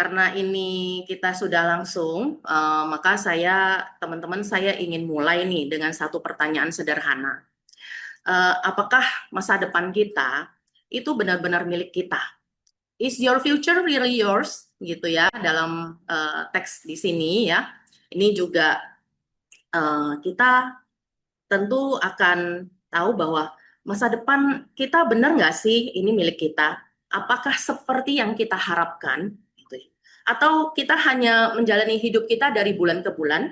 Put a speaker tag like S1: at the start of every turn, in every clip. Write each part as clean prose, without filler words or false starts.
S1: karena ini kita sudah langsung, maka teman-teman saya ingin mulai nih dengan satu pertanyaan sederhana. Apakah masa depan kita itu benar-benar milik kita? Is your future really yours? Gitu ya, dalam teks di sini ya. Ini juga kita tentu akan tahu bahwa masa depan kita benar nggak sih ini milik kita? Apakah seperti yang kita harapkan? Gitu ya. Atau kita hanya menjalani hidup kita dari bulan ke bulan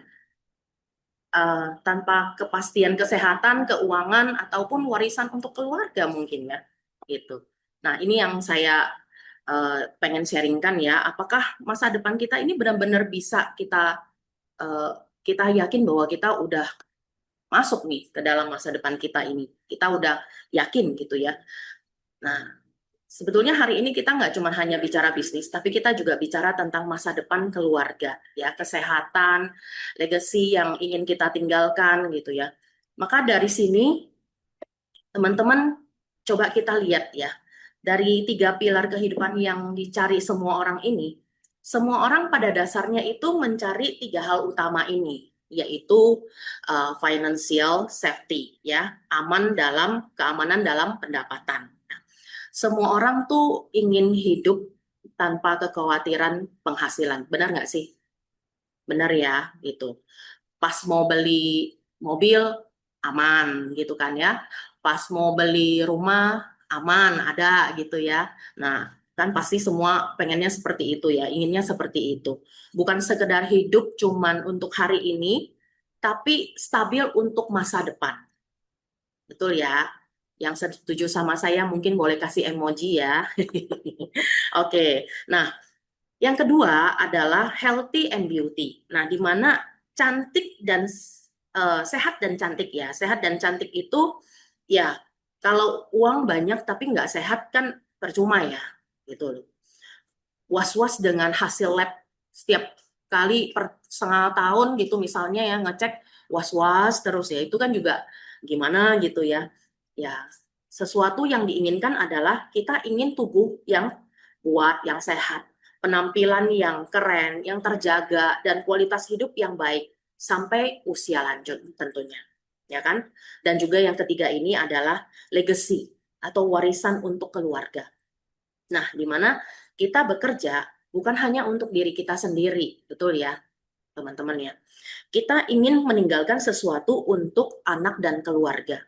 S1: tanpa kepastian kesehatan, keuangan, ataupun warisan untuk keluarga mungkin ya, gitu. Nah ini yang saya pengen sharingkan ya. Apakah masa depan kita ini benar-benar bisa uh, kita yakin bahwa kita udah masuk nih ke dalam masa depan kita ini. Kita udah yakin gitu ya. Nah, sebetulnya hari ini kita nggak cuma hanya bicara bisnis, tapi kita juga bicara tentang masa depan keluarga, ya, kesehatan, legacy yang ingin kita tinggalkan gitu ya. Maka dari sini, teman-teman, coba kita lihat ya, dari 3 pilar kehidupan yang dicari semua orang ini, semua orang pada dasarnya itu mencari 3 hal utama ini, yaitu financial safety, ya, keamanan dalam pendapatan. Semua orang tuh ingin hidup tanpa kekhawatiran penghasilan, benar nggak sih? Benar ya, gitu. Pas mau beli mobil, aman gitu kan ya. Pas mau beli rumah, aman, ada gitu ya. Nah, kan pasti semua pengennya seperti itu ya, inginnya seperti itu. Bukan sekedar hidup cuman untuk hari ini, tapi stabil untuk masa depan. Betul ya? Yang setuju sama saya mungkin boleh kasih emoji ya. Oke, nah yang kedua adalah healthy and beauty. Nah, di mana cantik dan sehat dan cantik ya. Sehat dan cantik itu ya kalau uang banyak tapi nggak sehat kan percuma ya, gitu loh. Was-was dengan hasil lab setiap kali per setengah tahun gitu misalnya ya ngecek was-was terus ya itu kan juga gimana gitu ya. Ya, sesuatu yang diinginkan adalah kita ingin tubuh yang kuat, yang sehat, penampilan yang keren, yang terjaga, dan kualitas hidup yang baik sampai usia lanjut tentunya, ya kan? Dan juga yang ketiga ini adalah legacy atau warisan untuk keluarga. Nah, di mana kita bekerja bukan hanya untuk diri kita sendiri, betul ya, teman-teman ya. Kita ingin meninggalkan sesuatu untuk anak dan keluarga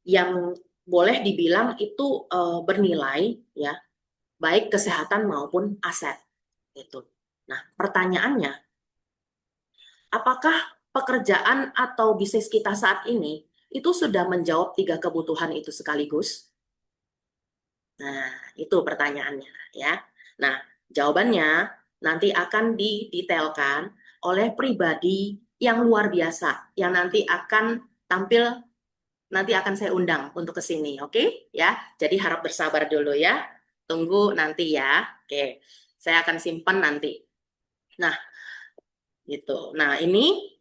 S1: yang boleh dibilang itu bernilai ya, baik kesehatan maupun aset gitu. Nah, pertanyaannya, apakah pekerjaan atau bisnis kita saat ini itu sudah menjawab 3 kebutuhan itu sekaligus? Nah, itu pertanyaannya ya. Nah, jawabannya nanti akan didetailkan oleh pribadi yang luar biasa yang nanti akan tampil, nanti akan saya undang untuk ke sini, oke? Ya. Jadi harap bersabar dulu ya. Tunggu nanti ya. Oke. Saya akan simpan nanti. Nah, gitu. Nah, ini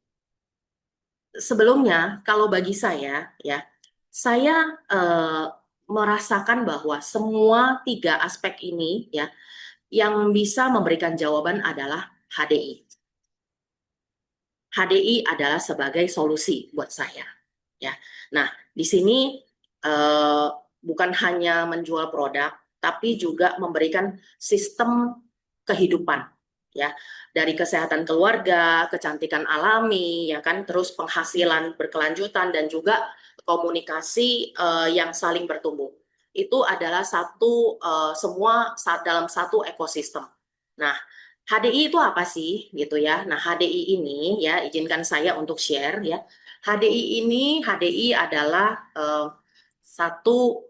S1: sebelumnya kalau bagi saya ya, saya merasakan bahwa semua 3 aspek ini ya yang bisa memberikan jawaban adalah HDI. HDI adalah sebagai solusi buat saya. Ya, nah di sini bukan hanya menjual produk, tapi juga memberikan sistem kehidupan. Ya, dari kesehatan keluarga, kecantikan alami, ya kan, terus penghasilan berkelanjutan dan juga komunikasi yang saling bertumbuh. Itu adalah semua dalam satu ekosistem. Nah, HDI itu apa sih gitu ya? Nah, HDI ini ya izinkan saya untuk share ya. HDI adalah satu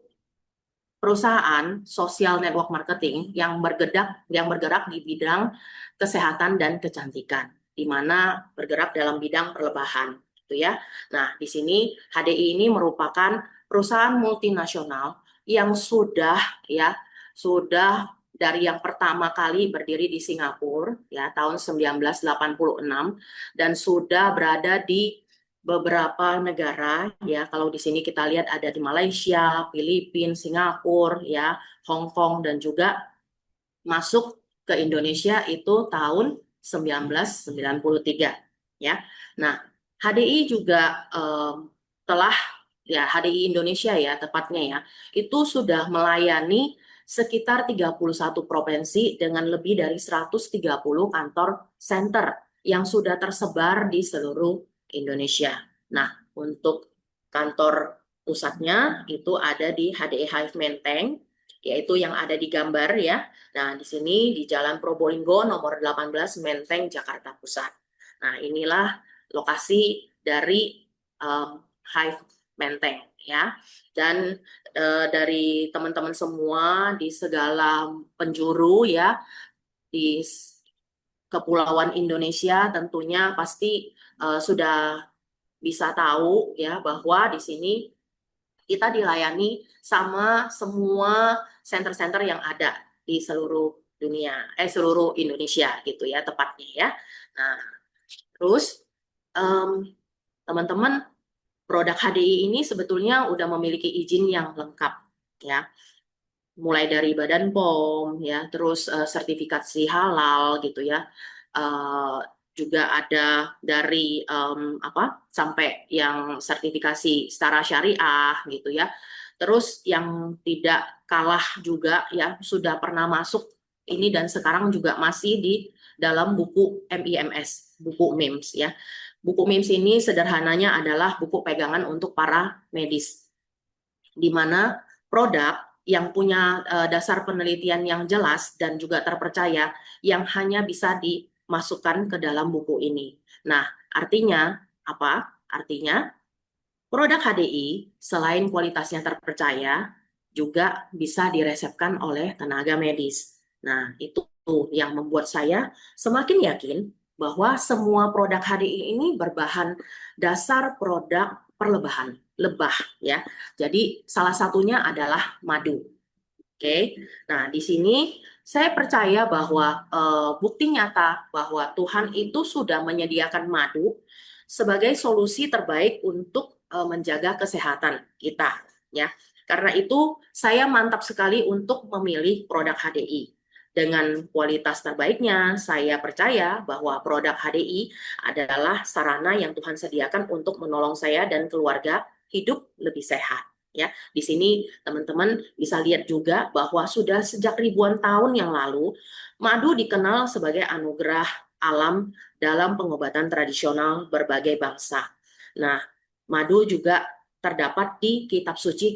S1: perusahaan social network marketing yang bergerak di bidang kesehatan dan kecantikan, di mana bergerak dalam bidang perlebahan gitu ya. Nah, di sini HDI ini merupakan perusahaan multinasional yang sudah dari yang pertama kali berdiri di Singapura ya tahun 1986 dan sudah berada di beberapa negara ya. Kalau di sini kita lihat ada di Malaysia, Filipina, Singapura ya, Hong Kong dan juga masuk ke Indonesia itu tahun 1993 ya. Nah, HDI juga telah ya HDI Indonesia ya tepatnya ya, itu sudah melayani sekitar 31 provinsi dengan lebih dari 130 kantor center yang sudah tersebar di seluruh Indonesia. Nah, untuk kantor pusatnya itu ada di HDI Hive Menteng, yaitu yang ada di gambar ya. Nah, di sini di Jalan Probolinggo nomor 18 Menteng, Jakarta Pusat. Nah, inilah lokasi dari Hive Menteng ya. Dan dari teman-teman semua di segala penjuru ya di kepulauan Indonesia tentunya pasti sudah bisa tahu ya bahwa di sini kita dilayani sama semua center-center yang ada di seluruh dunia, seluruh Indonesia gitu ya tepatnya ya. Nah, terus teman-teman, produk HDI ini sebetulnya udah memiliki izin yang lengkap ya, mulai dari Badan POM ya, terus sertifikasi halal gitu ya. Juga ada dari apa sampai yang sertifikasi secara syariah gitu ya. Terus yang tidak kalah juga ya sudah pernah masuk ini dan sekarang juga masih di dalam buku MIMS, buku MIMS ya. Buku MIMS ini sederhananya adalah buku pegangan untuk para medis, di mana produk yang punya dasar penelitian yang jelas dan juga terpercaya yang hanya bisa dimasukkan ke dalam buku ini. Nah, artinya apa? Artinya produk HDI selain kualitasnya terpercaya juga bisa diresepkan oleh tenaga medis. Nah, itu yang membuat saya semakin yakin bahwa semua produk HDI ini berbahan dasar produk perlebahan, lebah ya. Jadi salah satunya adalah madu. Oke. Nah, di sini saya percaya bahwa bukti nyata bahwa Tuhan itu sudah menyediakan madu sebagai solusi terbaik untuk menjaga kesehatan kita ya. Karena itu saya mantap sekali untuk memilih produk HDI. Dengan kualitas terbaiknya, saya percaya bahwa produk HDI adalah sarana yang Tuhan sediakan untuk menolong saya dan keluarga hidup lebih sehat. Ya, di sini teman-teman bisa lihat juga bahwa sudah sejak ribuan tahun yang lalu, madu dikenal sebagai anugerah alam dalam pengobatan tradisional berbagai bangsa. Nah, madu juga terdapat di kitab suci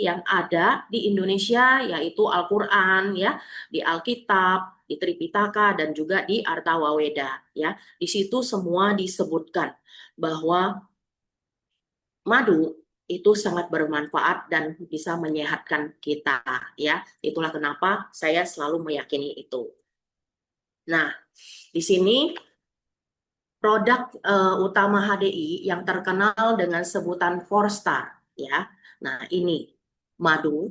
S1: yang ada di Indonesia, yaitu Al-Quran, ya, di Alkitab, di Tripitaka, dan juga di Artawaweda. Ya, di situ semua disebutkan bahwa madu itu sangat bermanfaat dan bisa menyehatkan kita. Ya, itulah kenapa saya selalu meyakini itu. Nah, di sini produk utama HDI yang terkenal dengan sebutan 4-star ya. Nah, ini madu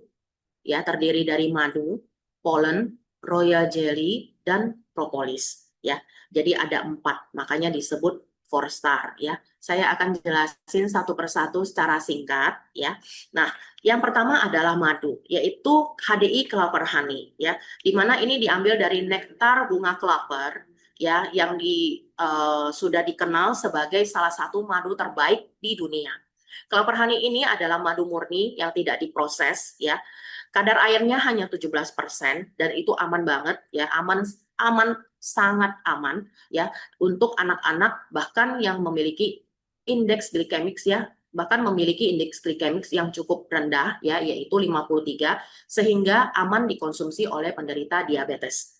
S1: ya, terdiri dari madu, polen, royal jelly dan propolis ya. Jadi ada 4, makanya disebut 4-star ya. Saya akan jelasin satu persatu secara singkat ya. Nah, yang pertama adalah madu, yaitu HDI Clover Honey ya. Di mana ini diambil dari nektar bunga clover ya, yang sudah dikenal sebagai salah satu madu terbaik di dunia. Clover honey ini adalah madu murni yang tidak diproses ya. Kadar airnya hanya 17% dan itu aman banget ya, aman sangat aman ya untuk anak-anak bahkan yang memiliki indeks glikemik ya, bahkan memiliki indeks glikemik yang cukup rendah ya, yaitu 53, sehingga aman dikonsumsi oleh penderita diabetes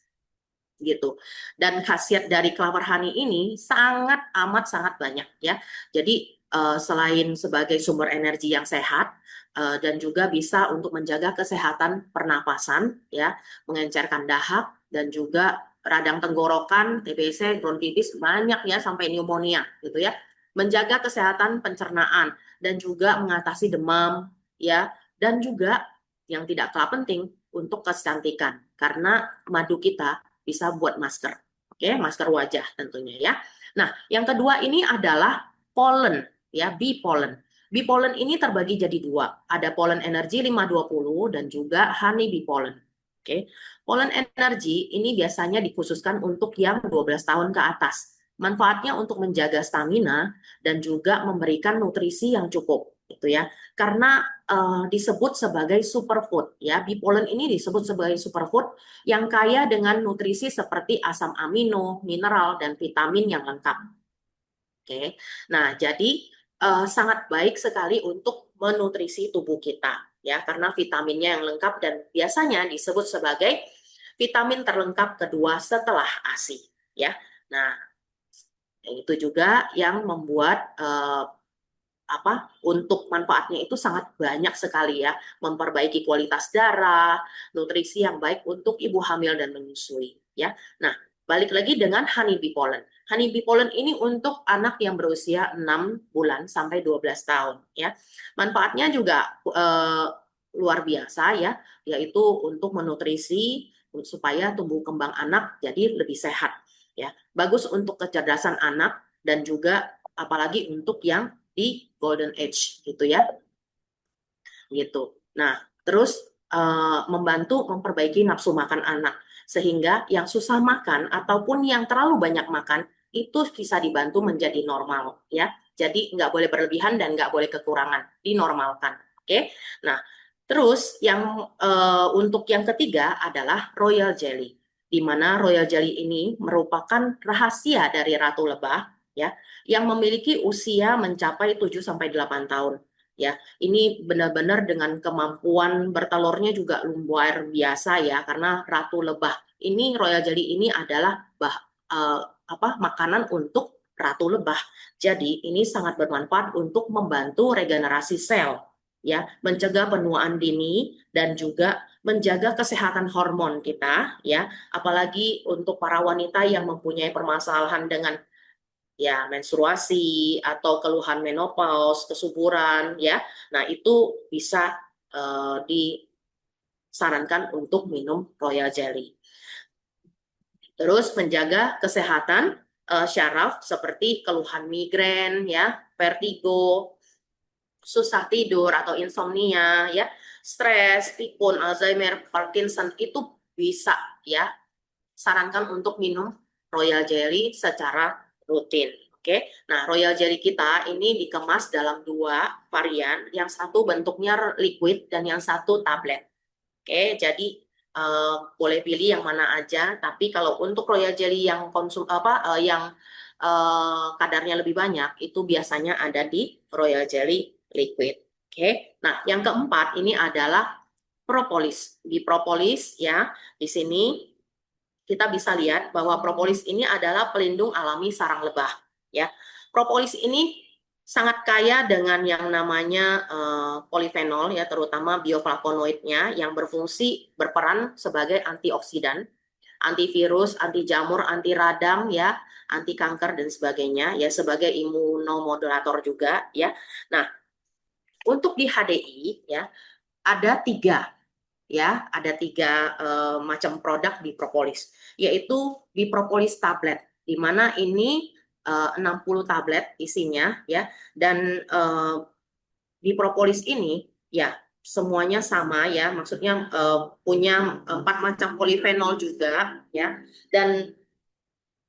S1: gitu. Dan khasiat dari Clover Honey ini sangat banyak ya. Jadi selain sebagai sumber energi yang sehat dan juga bisa untuk menjaga kesehatan pernapasan ya, mengencerkan dahak dan juga radang tenggorokan, TBC, bronkitis banyak ya sampai pneumonia gitu ya. Menjaga kesehatan pencernaan dan juga mengatasi demam ya, dan juga yang tidak kalah penting untuk kecantikan karena madu kita bisa buat masker. Oke, masker wajah tentunya ya. Nah, yang kedua ini adalah pollen ya, bee pollen. Bee pollen ini terbagi jadi 2. Ada pollen energi 520 dan juga honey bee pollen. Oke, Pollen Energy ini biasanya dikhususkan untuk yang 12 tahun ke atas. Manfaatnya untuk menjaga stamina dan juga memberikan nutrisi yang cukup, gitu ya. Karena disebut sebagai superfood, ya. Bee pollen ini disebut sebagai superfood yang kaya dengan nutrisi seperti asam amino, mineral, dan vitamin yang lengkap. Oke, nah jadi sangat baik sekali untuk menutrisi tubuh kita, ya, karena vitaminnya yang lengkap dan biasanya disebut sebagai vitamin terlengkap kedua setelah ASI, ya. Nah, itu juga yang membuat untuk manfaatnya itu sangat banyak sekali ya, memperbaiki kualitas darah, nutrisi yang baik untuk ibu hamil dan menyusui, ya. Nah, balik lagi dengan honeybee pollen. Honeybee pollen ini untuk anak yang berusia 6 bulan sampai 12 tahun, ya. Manfaatnya juga luar biasa ya, yaitu untuk menutrisi supaya tumbuh kembang anak jadi lebih sehat, ya. Bagus untuk kecerdasan anak dan juga apalagi untuk yang di golden age gitu ya, gitu. Nah, terus membantu memperbaiki nafsu makan anak sehingga yang susah makan ataupun yang terlalu banyak makan itu bisa dibantu menjadi normal ya. Jadi nggak boleh berlebihan dan nggak boleh kekurangan, dinormalkan. Oke. Nah, terus yang untuk yang ketiga adalah royal jelly, di mana royal jelly ini merupakan rahasia dari ratu lebah ya, yang memiliki usia mencapai 7 sampai 8 tahun. Ya, ini benar-benar dengan kemampuan bertelurnya juga luar biasa ya, karena ratu lebah ini royal jelly ini adalah makanan untuk ratu lebah. Jadi ini sangat bermanfaat untuk membantu regenerasi sel, ya, mencegah penuaan dini dan juga menjaga kesehatan hormon kita, ya, apalagi untuk para wanita yang mempunyai permasalahan dengan ya menstruasi atau keluhan menopause, kesuburan ya. Nah, itu bisa disarankan untuk minum royal jelly. Terus menjaga kesehatan syaraf seperti keluhan migrain ya, vertigo, susah tidur atau insomnia ya, stres, pikun, Alzheimer, Parkinson itu bisa ya sarankan untuk minum royal jelly secara rutin. Oke, nah royal jelly kita ini dikemas dalam 2 varian, yang satu bentuknya liquid dan yang satu tablet. Oke, jadi boleh pilih yang mana aja. Tapi kalau untuk royal jelly yang kadarnya lebih banyak, itu biasanya ada di royal jelly liquid. Oke, nah yang keempat ini adalah propolis. Di propolis ya, di sini kita bisa lihat bahwa propolis ini adalah pelindung alami sarang lebah. Ya, propolis ini sangat kaya dengan yang namanya polifenol ya, terutama bioflavonoidnya yang berperan sebagai antioksidan, antivirus, anti jamur, anti radang ya, anti kanker dan sebagainya ya, sebagai imunomodulator juga ya. Nah, untuk di HDI ya ada 3 ya, ada 3 macam produk di propolis, yaitu di propolis tablet, di mana ini 60 tablet isinya ya, dan di propolis ini ya semuanya sama ya, maksudnya punya 4 macam polifenol juga ya, dan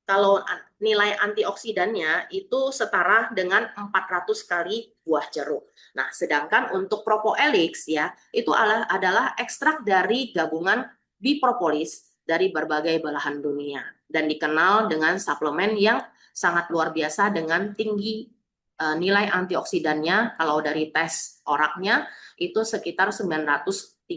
S1: kalau nilai antioksidannya itu setara dengan 400 kali buah jeruk. Nah, sedangkan untuk propoelix ya, itu adalah ekstrak dari gabungan bipropolis dari berbagai belahan dunia dan dikenal dengan suplemen yang sangat luar biasa dengan tinggi nilai antioksidannya. Kalau dari tes oraknya itu sekitar 913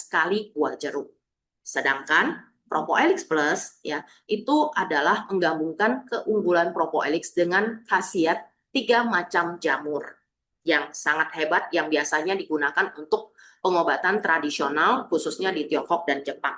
S1: kali buah jeruk. Sedangkan Propoelix Plus ya itu adalah menggabungkan keunggulan Propoelix dengan khasiat 3 macam jamur yang sangat hebat yang biasanya digunakan untuk pengobatan tradisional khususnya di Tiongkok dan Jepang.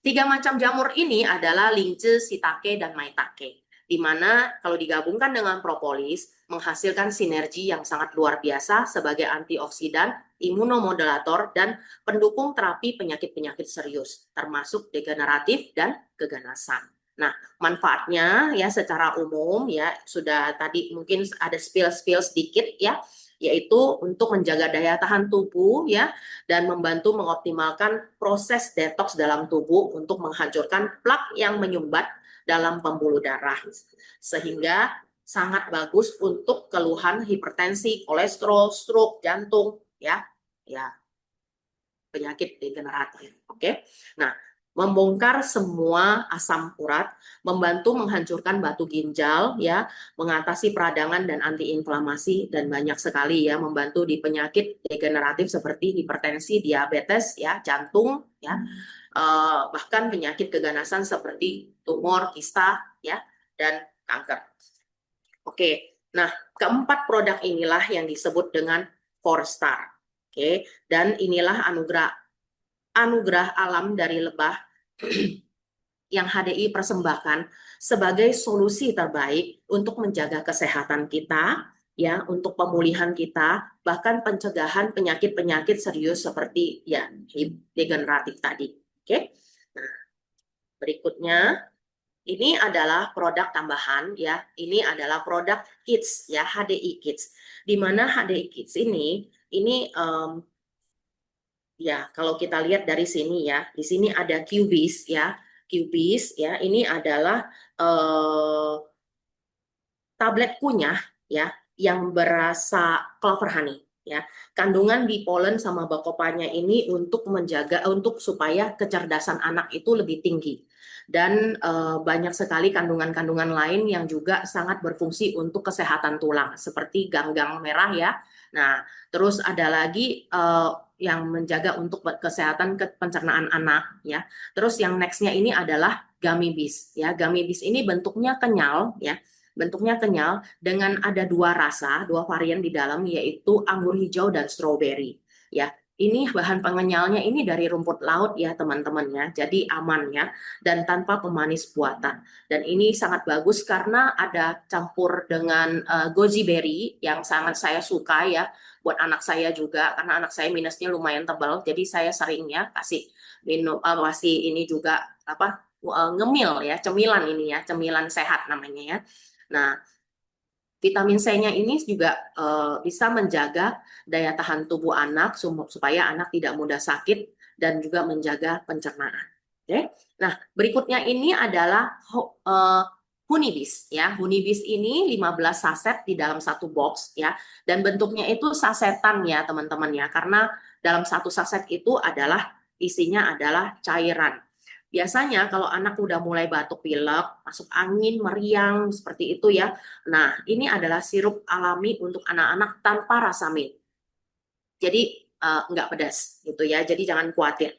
S1: 3 macam jamur ini adalah lince, shiitake, dan maitake, di mana kalau digabungkan dengan propolis menghasilkan sinergi yang sangat luar biasa sebagai antioksidan, imunomodulator, dan pendukung terapi penyakit-penyakit serius, termasuk degeneratif dan keganasan. Nah, manfaatnya ya secara umum ya sudah tadi mungkin ada spill sedikit ya. yaitu untuk menjaga daya tahan tubuh ya dan membantu mengoptimalkan proses detoks dalam tubuh untuk menghancurkan plak yang menyumbat dalam pembuluh darah sehingga sangat bagus untuk keluhan hipertensi, kolesterol, stroke, jantung ya. Ya, penyakit degeneratif. Oke. Nah, membongkar semua asam urat, membantu menghancurkan batu ginjal ya, mengatasi peradangan dan antiinflamasi dan banyak sekali ya membantu di penyakit degeneratif seperti hipertensi, diabetes ya, jantung ya. Bahkan penyakit keganasan seperti tumor, kista ya dan kanker. Oke. Nah, keempat produk inilah yang disebut dengan 4-star. Oke, dan inilah anugerah alam dari lebah yang HDI persembahkan sebagai solusi terbaik untuk menjaga kesehatan kita, ya, untuk pemulihan kita, bahkan pencegahan penyakit-penyakit serius seperti ya degeneratif tadi. Oke. Nah, berikutnya ini adalah produk tambahan ya. Ini adalah produk Kids ya, HDI Kids. Di mana HDI Kids ini ya, kalau kita lihat dari sini ya, di sini ada Cubis ya. Cubis ya, ini adalah tablet kunyah ya yang berasa clover honey ya. Kandungan di polen sama bakopanya ini untuk menjaga supaya kecerdasan anak itu lebih tinggi. Dan banyak sekali kandungan-kandungan lain yang juga sangat berfungsi untuk kesehatan tulang seperti gang-gang merah ya. Nah, terus ada lagi yang menjaga untuk kesehatan pencernaan anak ya. Terus yang nextnya ini adalah gummy bees ya. Gummy bees ini bentuknya kenyal ya. Bentuknya kenyal dengan ada dua rasa, dua varian di dalam yaitu anggur hijau dan strawberry. Ya, ini bahan pengenyalnya ini dari rumput laut ya teman-teman ya. Jadi aman ya dan tanpa pemanis buatan. Dan ini sangat bagus karena ada campur dengan goji berry yang sangat saya suka ya buat anak saya juga karena anak saya minusnya lumayan tebal. Jadi saya sering ya kasih minum kasih ini juga apa ngemil ya, cemilan ini ya, cemilan sehat namanya ya. Nah, vitamin C-nya ini juga bisa menjaga daya tahan tubuh anak supaya anak tidak mudah sakit dan juga menjaga pencernaan. Oke. Nah, berikutnya ini adalah Honeybees ya. Honeybees ini 15 saset di dalam satu box ya dan bentuknya itu sasetan ya, teman-teman ya. Karena dalam satu saset itu adalah isinya adalah cairan. Biasanya kalau anak udah mulai batuk pilek, masuk angin, meriang, seperti itu ya. Nah, ini adalah sirup alami untuk anak-anak tanpa rasa mint. Jadi, nggak pedas gitu ya, jadi jangan khawatir.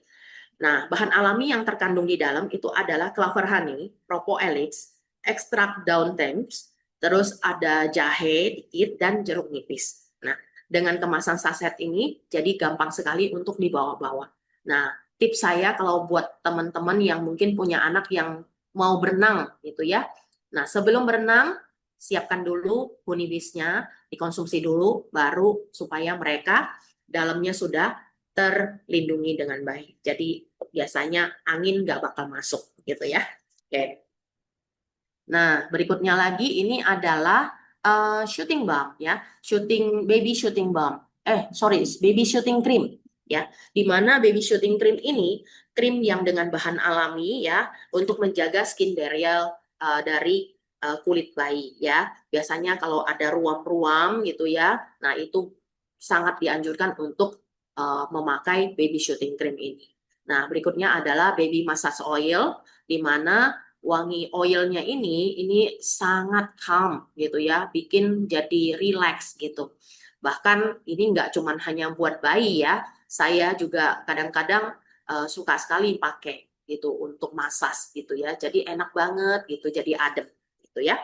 S1: Nah, bahan alami yang terkandung di dalam itu adalah clover honey, propolis, ekstrak daun thymes, terus ada jahe dikit, dan jeruk nipis. Nah, dengan kemasan saset ini, jadi gampang sekali untuk dibawa-bawa. Nah, tips saya kalau buat teman-teman yang mungkin punya anak yang mau berenang gitu ya. Nah, sebelum berenang, siapkan dulu honeybees-nya, dikonsumsi dulu, baru supaya mereka dalamnya sudah terlindungi dengan baik. Jadi biasanya angin nggak bakal masuk gitu ya. Oke. Nah, berikutnya lagi ini adalah shooting balm ya, baby shooting balm. Sorry, baby shooting cream ya. Di mana baby shooting cream ini krim yang dengan bahan alami ya untuk menjaga skin barrier dari kulit bayi ya. Biasanya kalau ada ruam-ruam gitu ya, nah itu sangat dianjurkan untuk memakai baby shooting cream ini. Nah, berikutnya adalah baby massage oil di mana wangi oilnya ini sangat calm gitu ya, bikin jadi relax gitu. Bahkan ini nggak cuman hanya buat bayi ya, saya juga kadang-kadang suka sekali pakai gitu untuk massage gitu ya. Jadi enak banget gitu, jadi adem gitu ya.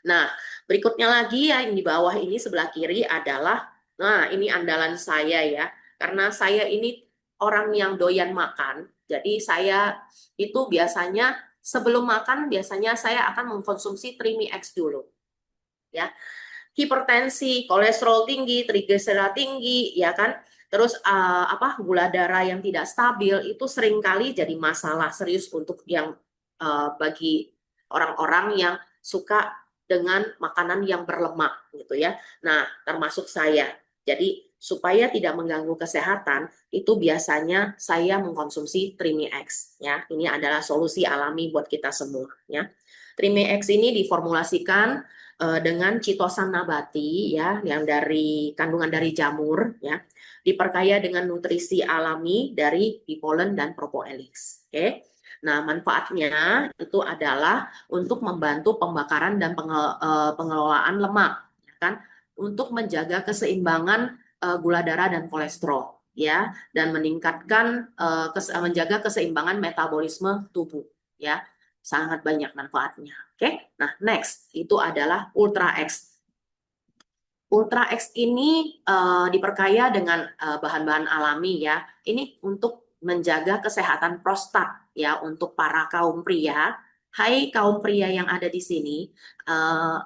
S1: Nah, berikutnya lagi ya yang di bawah ini sebelah kiri adalah, nah ini andalan saya ya, karena saya ini orang yang doyan makan. Jadi saya itu biasanya sebelum makan biasanya saya akan mengkonsumsi Trimi X dulu. Ya. Hipertensi, kolesterol tinggi, trigliserida tinggi, ya kan? Terus gula darah yang tidak stabil itu seringkali jadi masalah serius untuk yang bagi orang-orang yang suka dengan makanan yang berlemak gitu ya. Nah, termasuk saya. Jadi supaya tidak mengganggu kesehatan, itu biasanya saya mengkonsumsi Trimi X ya. Ini adalah solusi alami buat kita semua ya. Trimi X ini diformulasikan dengan chitosan nabati ya, yang dari kandungan dari jamur ya, diperkaya dengan nutrisi alami dari bee pollen dan propolis. Oke. Nah, manfaatnya itu adalah untuk membantu pembakaran dan pengelolaan lemak, ya kan? Untuk menjaga keseimbangan gula darah dan kolesterol, ya, dan meningkatkan menjaga keseimbangan metabolisme tubuh, ya. Sangat banyak manfaatnya. Oke. Nah, next itu adalah Ultra X. Ultra X ini diperkaya dengan bahan-bahan alami ya. Ini untuk menjaga kesehatan prostat ya untuk para kaum pria. Hai kaum pria yang ada di sini, uh,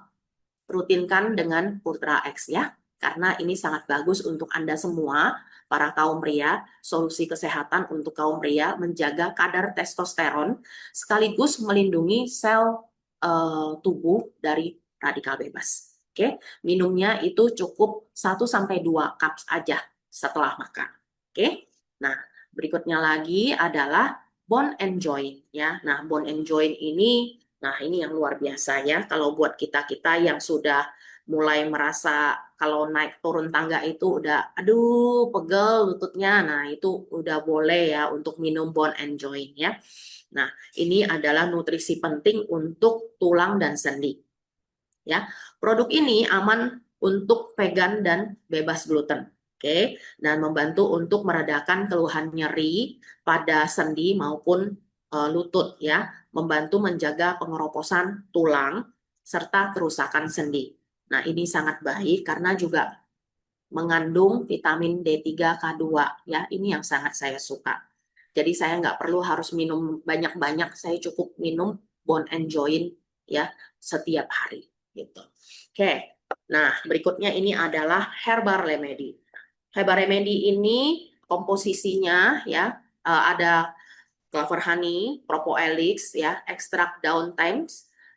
S1: rutinkan dengan Ultra X ya. Karena ini sangat bagus untuk Anda semua, para kaum pria, solusi kesehatan untuk kaum pria, menjaga kadar testosteron, sekaligus melindungi sel tubuh dari radikal bebas. Oke, minumnya itu cukup 1-2 cups aja setelah makan. Oke, nah berikutnya lagi adalah Bone and Joint ya. Nah, Bone and Joint ini, nah ini yang luar biasa ya. Kalau buat kita-kita yang sudah mulai merasa kalau naik turun tangga itu udah aduh pegel lututnya, nah itu udah boleh ya untuk minum Bone and Joint ya. Nah, ini adalah nutrisi penting untuk tulang dan sendi. Ya, produk ini aman untuk vegan dan bebas gluten. Oke, dan membantu untuk meredakan keluhan nyeri pada sendi maupun lutut ya, membantu menjaga pengeroposan tulang serta kerusakan sendi. Nah, ini sangat baik karena juga mengandung vitamin D3K2 ya. Ini yang sangat saya suka. Jadi saya nggak perlu harus minum banyak-banyak, saya cukup minum Bone and Joint ya setiap hari gitu. Oke. Nah, berikutnya ini adalah Herbal Remedy. Herbal Remedy ini komposisinya ya ada clover honey, propolis ya, ekstrak daun thyme,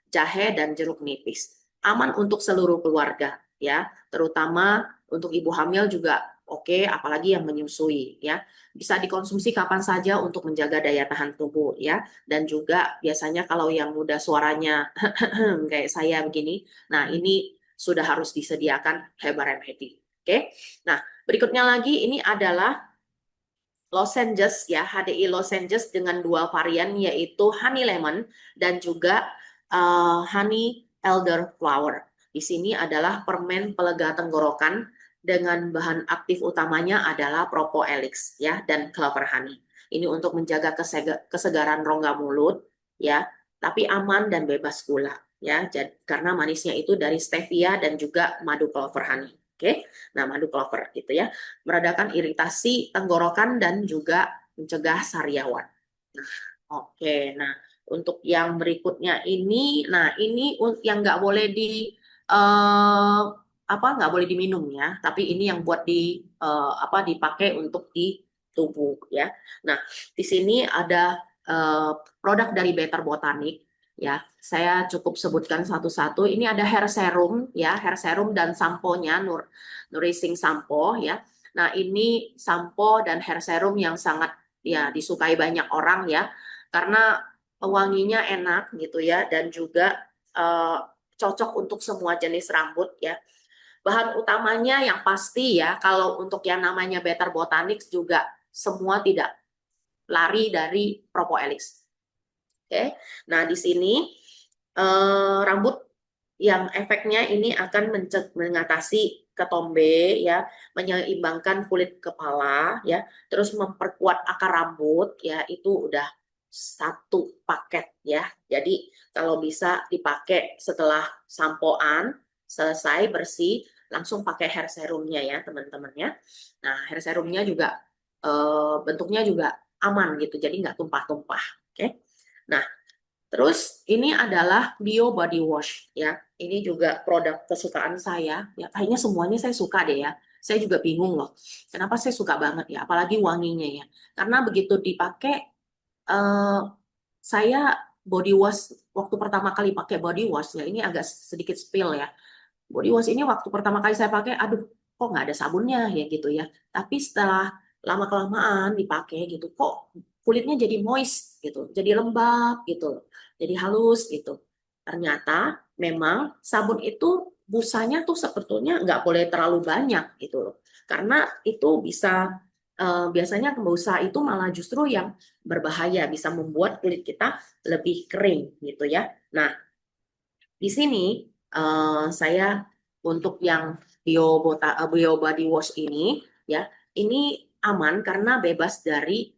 S1: jahe dan jeruk nipis. Aman untuk seluruh keluarga ya, terutama untuk ibu hamil juga oke, apalagi yang menyusui ya. Bisa dikonsumsi kapan saja untuk menjaga daya tahan tubuh ya. Dan juga biasanya kalau yang muda suaranya kayak saya begini, nah ini sudah harus disediakan Herbal Remedy. Oke. Nah, berikutnya lagi ini adalah lozenges ya, HDI lozenges dengan 2 varian yaitu honey lemon dan juga honey elderflower. Di sini adalah permen pelega tenggorokan dengan bahan aktif utamanya adalah propolis ya dan clover honey. Ini untuk menjaga kesegaran rongga mulut ya, tapi aman dan bebas gula ya. Karena manisnya itu dari stevia dan juga madu clover honey. Oke. Nah, madu clover gitu ya, meredakan iritasi tenggorokan dan juga mencegah sariawan. Nah, oke. Nah, untuk yang berikutnya ini, nah ini yang nggak boleh di nggak boleh diminum ya, tapi ini yang buat dipakai untuk di tubuh ya. Nah, di sini ada produk dari Better Botanic ya. Saya cukup sebutkan satu-satu. Ini ada hair serum ya, hair serum dan sampo-nya Nourishing Sampo ya. Nah, ini sampo dan hair serum yang sangat ya disukai banyak orang ya karena wanginya enak gitu ya dan juga cocok untuk semua jenis rambut ya. Bahan utamanya yang pasti ya kalau untuk yang namanya Better Botanics juga semua tidak lari dari propolis. Oke. Nah, di sini rambut yang efeknya ini akan mengatasi ketombe ya, menyeimbangkan kulit kepala ya, terus memperkuat akar rambut ya, itu udah satu paket ya. Jadi kalau bisa dipakai setelah sampoan selesai bersih, langsung pakai hair serumnya ya teman-teman ya. Nah, hair serumnya juga bentuknya juga aman gitu, jadi nggak tumpah-tumpah. Oke. Nah, terus ini adalah Bio Body Wash ya. Ini juga produk kesukaan saya. Ya kayaknya semuanya saya suka deh ya. Saya juga bingung loh. Kenapa saya suka banget ya, apalagi wanginya ya. Karena begitu dipakai saya body wash waktu pertama kali pakai body wash ya, ini agak sedikit spill ya. Body wash ini waktu pertama kali saya pakai, aduh kok nggak ada sabunnya ya gitu ya. Tapi setelah lama-kelamaan dipakai gitu, kok kulitnya jadi moist gitu, jadi lembab gitu, jadi halus gitu. Ternyata memang sabun itu busanya tuh sebetulnya nggak boleh terlalu banyak gitu loh. Karena itu bisa biasanya busa itu malah justru yang berbahaya, bisa membuat kulit kita lebih kering gitu ya. Nah, di sini saya untuk yang Bio Body Wash ini ya, ini aman karena bebas dari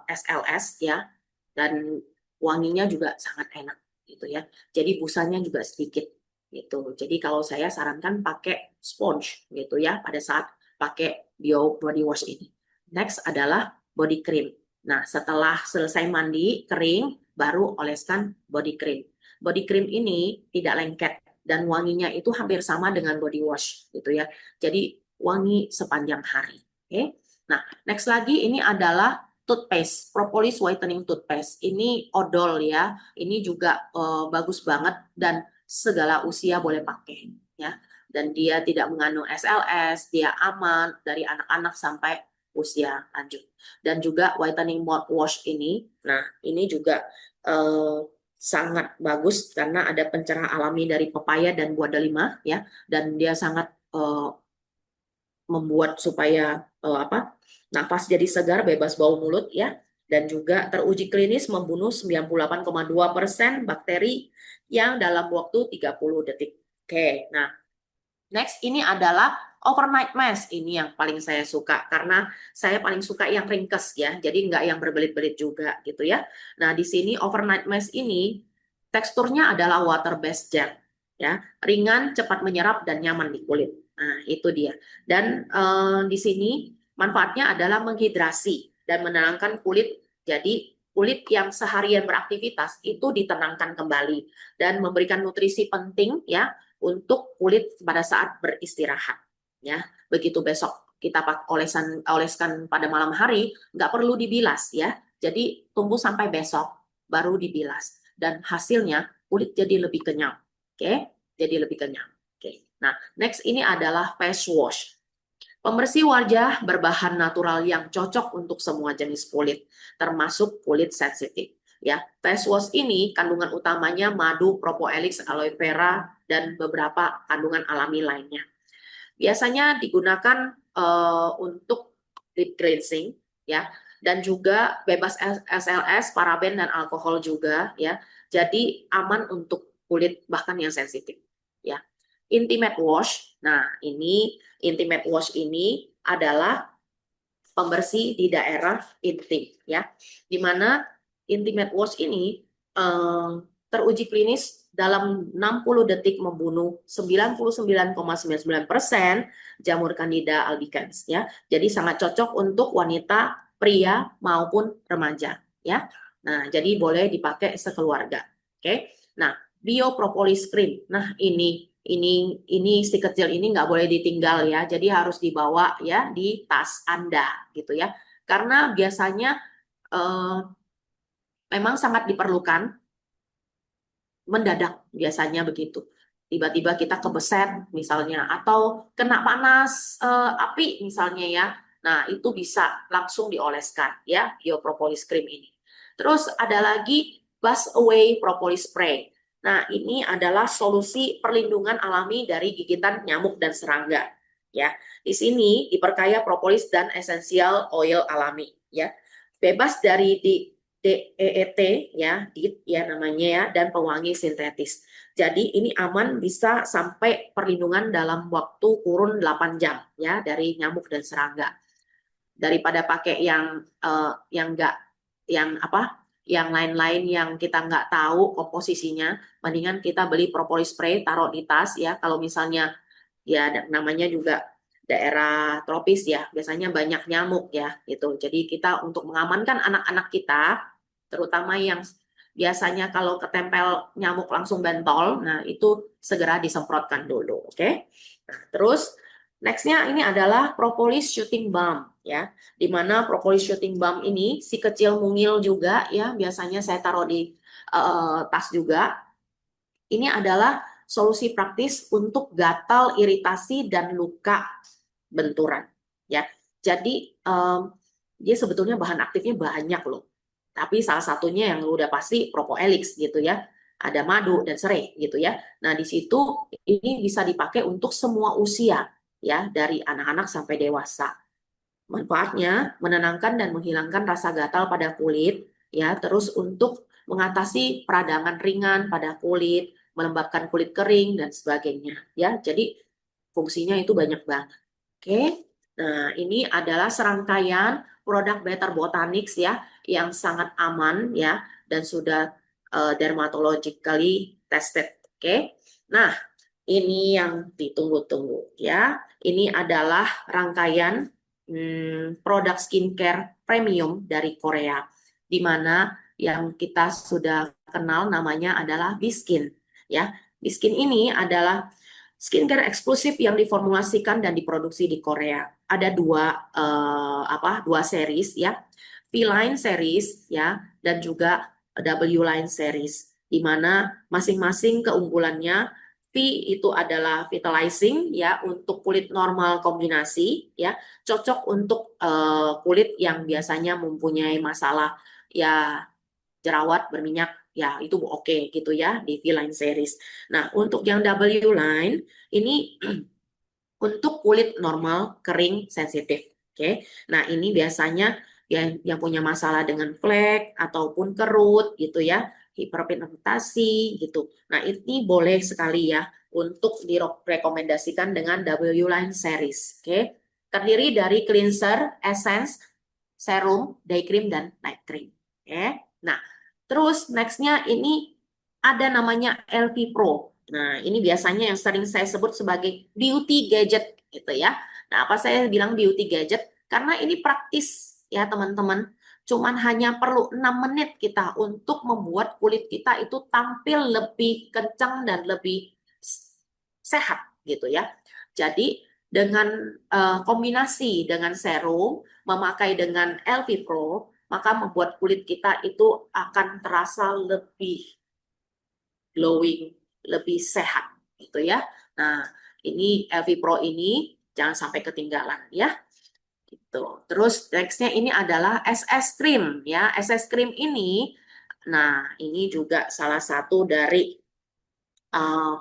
S1: SLS ya, dan wanginya juga sangat enak gitu ya. Jadi busanya juga sedikit gitu. Jadi kalau saya sarankan pakai sponge gitu ya pada saat pakai Bio Body Wash ini. Next adalah body cream. Nah, setelah selesai mandi kering, baru oleskan body cream. Body cream ini tidak lengket dan wanginya itu hampir sama dengan body wash gitu ya. Jadi wangi sepanjang hari. Oke. Nah, next lagi ini adalah toothpaste, propolis whitening toothpaste. Ini odol ya. Ini juga bagus banget dan segala usia boleh pakai ya. Dan dia tidak mengandung SLS, dia aman dari anak-anak sampai usia lanjut. Dan juga whitening mouthwash ini, nah ini juga sangat bagus karena ada pencerah alami dari pepaya dan buah delima ya, dan dia sangat membuat supaya nafas jadi segar, bebas bau mulut ya, dan juga teruji klinis membunuh 98,2% bakteri yang dalam waktu 30 detik. Oke, nah next ini adalah overnight mask. Ini yang paling saya suka karena saya paling suka yang ringkes ya. Jadi nggak yang berbelit-belit juga gitu ya. Nah, di sini overnight mask ini teksturnya adalah water based gel ya. Ringan, cepat menyerap dan nyaman di kulit. Nah, itu dia. Dan di sini manfaatnya adalah menghidrasi dan menenangkan kulit. Jadi kulit yang seharian beraktivitas itu ditenangkan kembali dan memberikan nutrisi penting ya untuk kulit pada saat beristirahat ya. Begitu besok kita oleskan pada malam hari, nggak perlu dibilas ya. Jadi tunggu sampai besok baru dibilas dan hasilnya kulit jadi lebih kenyal. Oke, jadi lebih kenyal. Oke. Nah, next ini adalah face wash. Pembersih wajah berbahan natural yang cocok untuk semua jenis kulit, termasuk kulit sensitif. Ya, face wash ini kandungan utamanya madu, propolis, aloe vera, dan beberapa kandungan alami lainnya. Biasanya digunakan untuk lip cleansing, ya, dan juga bebas SLS, paraben dan alkohol juga, ya. Jadi aman untuk kulit bahkan yang sensitif, ya. Intimate wash. Nah, ini intimate wash ini adalah pembersih di daerah intim ya. Di mana intimate wash ini teruji klinis dalam 60 detik membunuh 99,99% jamur Candida albicans ya. Jadi sangat cocok untuk wanita, pria maupun remaja ya. Nah, jadi boleh dipakai sekeluarga. Oke. Nah, biopropolis cream. Nah, ini si kecil ini nggak boleh ditinggal ya, jadi harus dibawa ya di tas Anda gitu ya, karena biasanya memang sangat diperlukan mendadak biasanya begitu. Tiba-tiba kita kebeset misalnya atau kena panas api misalnya ya. Nah, itu bisa langsung dioleskan ya biopropolis cream ini. Terus ada lagi Buzz Away Propolis Spray. Nah, ini adalah solusi perlindungan alami dari gigitan nyamuk dan serangga ya. Di sini diperkaya propolis dan esensial oil alami ya. Bebas dari DEET ya, DEET ya namanya ya, dan pewangi sintetis. Jadi ini aman, bisa sampai perlindungan dalam waktu kurun 8 jam ya dari nyamuk dan serangga. Daripada pakai yang enggak yang apa? Yang lain-lain yang kita nggak tahu komposisinya, mendingan kita beli propolis spray taruh di tas ya. Kalau misalnya ya namanya juga daerah tropis ya, biasanya banyak nyamuk ya gitu. Jadi kita untuk mengamankan anak-anak kita, terutama yang biasanya kalau ketempel nyamuk langsung bentol, nah itu segera disemprotkan dulu, oke? Nah, terus nextnya ini adalah propolis shooting balm ya, dimana propolis shooting balm ini si kecil mungil juga ya, biasanya saya taruh di tas juga. Ini adalah solusi praktis untuk gatal, iritasi, dan luka benturan ya. Jadi dia sebetulnya bahan aktifnya banyak loh. Tapi salah satunya yang udah pasti propoelix gitu ya. Ada madu dan serai gitu ya. Nah, di situ ini bisa dipakai untuk semua usia ya, dari anak-anak sampai dewasa. Manfaatnya menenangkan dan menghilangkan rasa gatal pada kulit ya, terus untuk mengatasi peradangan ringan pada kulit, melembabkan kulit kering dan sebagainya ya. Jadi fungsinya itu banyak banget. Oke. Nah, ini adalah serangkaian produk Better Botanics ya yang sangat aman ya dan sudah dermatologically tested. Oke. Nah, ini yang ditunggu-tunggu ya. Ini adalah rangkaian produk skincare premium dari Korea, di mana yang kita sudah kenal namanya adalah Biskin ya. Biskin ini adalah skincare eksklusif yang diformulasikan dan diproduksi di Korea. Ada dua series ya, V-Line series ya, dan juga W-Line series, di mana masing-masing keunggulannya. V itu adalah vitalizing ya untuk kulit normal kombinasi ya, cocok untuk kulit yang biasanya mempunyai masalah ya jerawat berminyak ya, itu oke gitu ya di V-Line series. Nah, untuk yang W-Line ini untuk kulit normal kering sensitif. Oke. Nah, ini biasanya yang punya masalah dengan flek ataupun kerut gitu ya, hiperpigmentasi gitu. Nah, ini boleh sekali ya untuk direkomendasikan dengan W-Line series. Oke. Terdiri dari cleanser, essence, serum, day cream dan night cream. Oke. Nah, terus nextnya ini ada namanya LV Pro. Nah, ini biasanya yang sering saya sebut sebagai beauty gadget gitu ya. Nah, apa saya bilang beauty gadget? Karena ini praktis ya teman-teman. Cuman hanya perlu 6 menit kita untuk membuat kulit kita itu tampil lebih kencang dan lebih sehat gitu ya. Jadi dengan kombinasi dengan serum, memakai dengan LV Pro, maka membuat kulit kita itu akan terasa lebih glowing, lebih sehat gitu ya. Nah, ini LV Pro ini jangan sampai ketinggalan ya. Gitu. Terus nextnya ini adalah SS Cream ya. SS Cream ini, nah ini juga salah satu dari uh,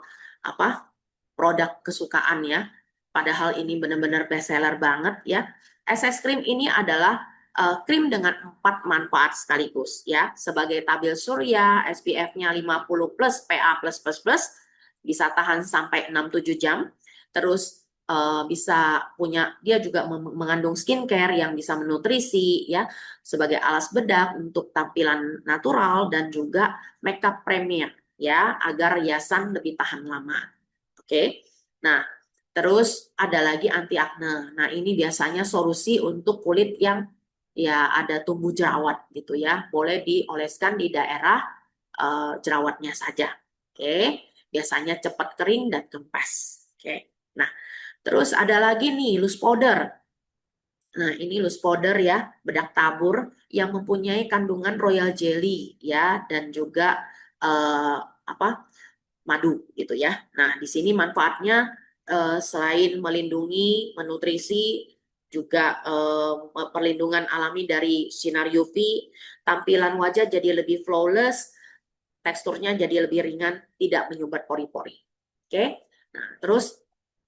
S1: apa produk kesukaan ya. Padahal ini benar-benar best seller banget ya. SS Cream ini adalah krim dengan 4 manfaat sekaligus ya. Sebagai tabir surya, SPF-nya 50 plus, PA plus plus plus, bisa tahan sampai 6-7 jam. Terus bisa punya, dia juga mengandung skincare yang bisa menutrisi ya, sebagai alas bedak untuk tampilan natural dan juga makeup premium ya, agar riasan lebih tahan lama. Oke. Nah, terus ada lagi anti akne. Nah, ini biasanya solusi untuk kulit yang ya ada tumbuh jerawat gitu ya. Boleh dioleskan di daerah jerawatnya saja. Oke. Biasanya cepat kering dan kempes. Oke. Nah, terus ada lagi nih loose powder. Nah, ini loose powder ya, bedak tabur yang mempunyai kandungan royal jelly ya, dan juga apa madu gitu ya. Nah, di sini manfaatnya selain melindungi, menutrisi, juga perlindungan alami dari sinar UV, tampilan wajah jadi lebih flawless, teksturnya jadi lebih ringan, tidak menyumbat pori-pori. Oke. Nah, terus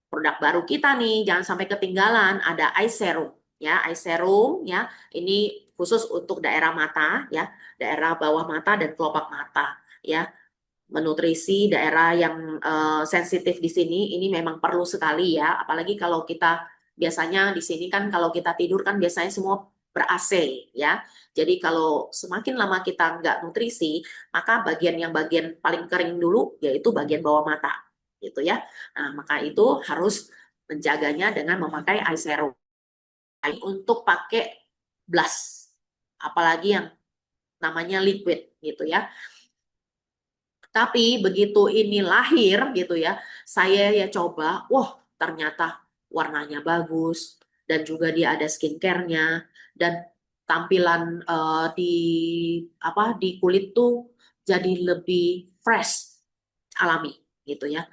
S1: produk baru kita nih, jangan sampai ketinggalan, ada eye serum ya, eye serum ya. Ini khusus untuk daerah mata ya, daerah bawah mata dan kelopak mata ya, menutrisi daerah yang sensitif di sini. Ini memang perlu sekali ya, apalagi kalau kita biasanya di sini kan kalau kita tidur kan biasanya semua ber-AC ya. Jadi kalau semakin lama kita nggak nutrisi, maka bagian paling kering dulu yaitu bagian bawah mata gitu ya. Nah, maka itu harus menjaganya dengan memakai eye serum. Untuk pakai blush, apalagi yang namanya liquid gitu ya. Tapi begitu ini lahir gitu ya, saya ya coba, wah ternyata warnanya bagus dan juga dia ada skincare-nya dan tampilan di kulit tuh jadi lebih fresh, alami gitu ya.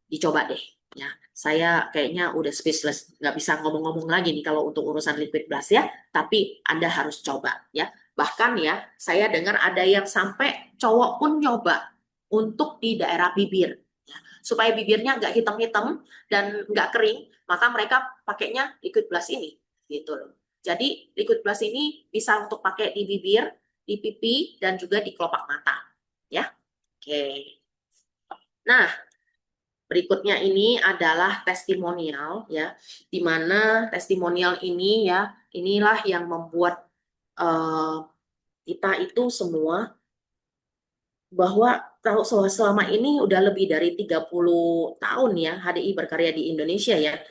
S1: Dicoba deh ya. saya kayaknya udah speechless, nggak bisa ngomong-ngomong lagi nih kalau untuk urusan liquid blush ya. Tapi Anda harus coba ya. Bahkan ya, saya dengar ada yang sampai cowok pun nyoba untuk di daerah bibir. Ya. Supaya bibirnya nggak hitam-hitam dan nggak kering, maka mereka pakainya liquid blush ini. Gitu loh. Jadi liquid blush ini bisa untuk pakai di bibir, di pipi, dan juga di kelopak mata. Ya, oke. Nah, berikutnya ini adalah testimonial ya, di mana testimonial ini ya, inilah yang membuat eh, kita itu semua bahwa kalau selama ini udah lebih dari 30 tahun ya HDI berkarya di Indonesia ya.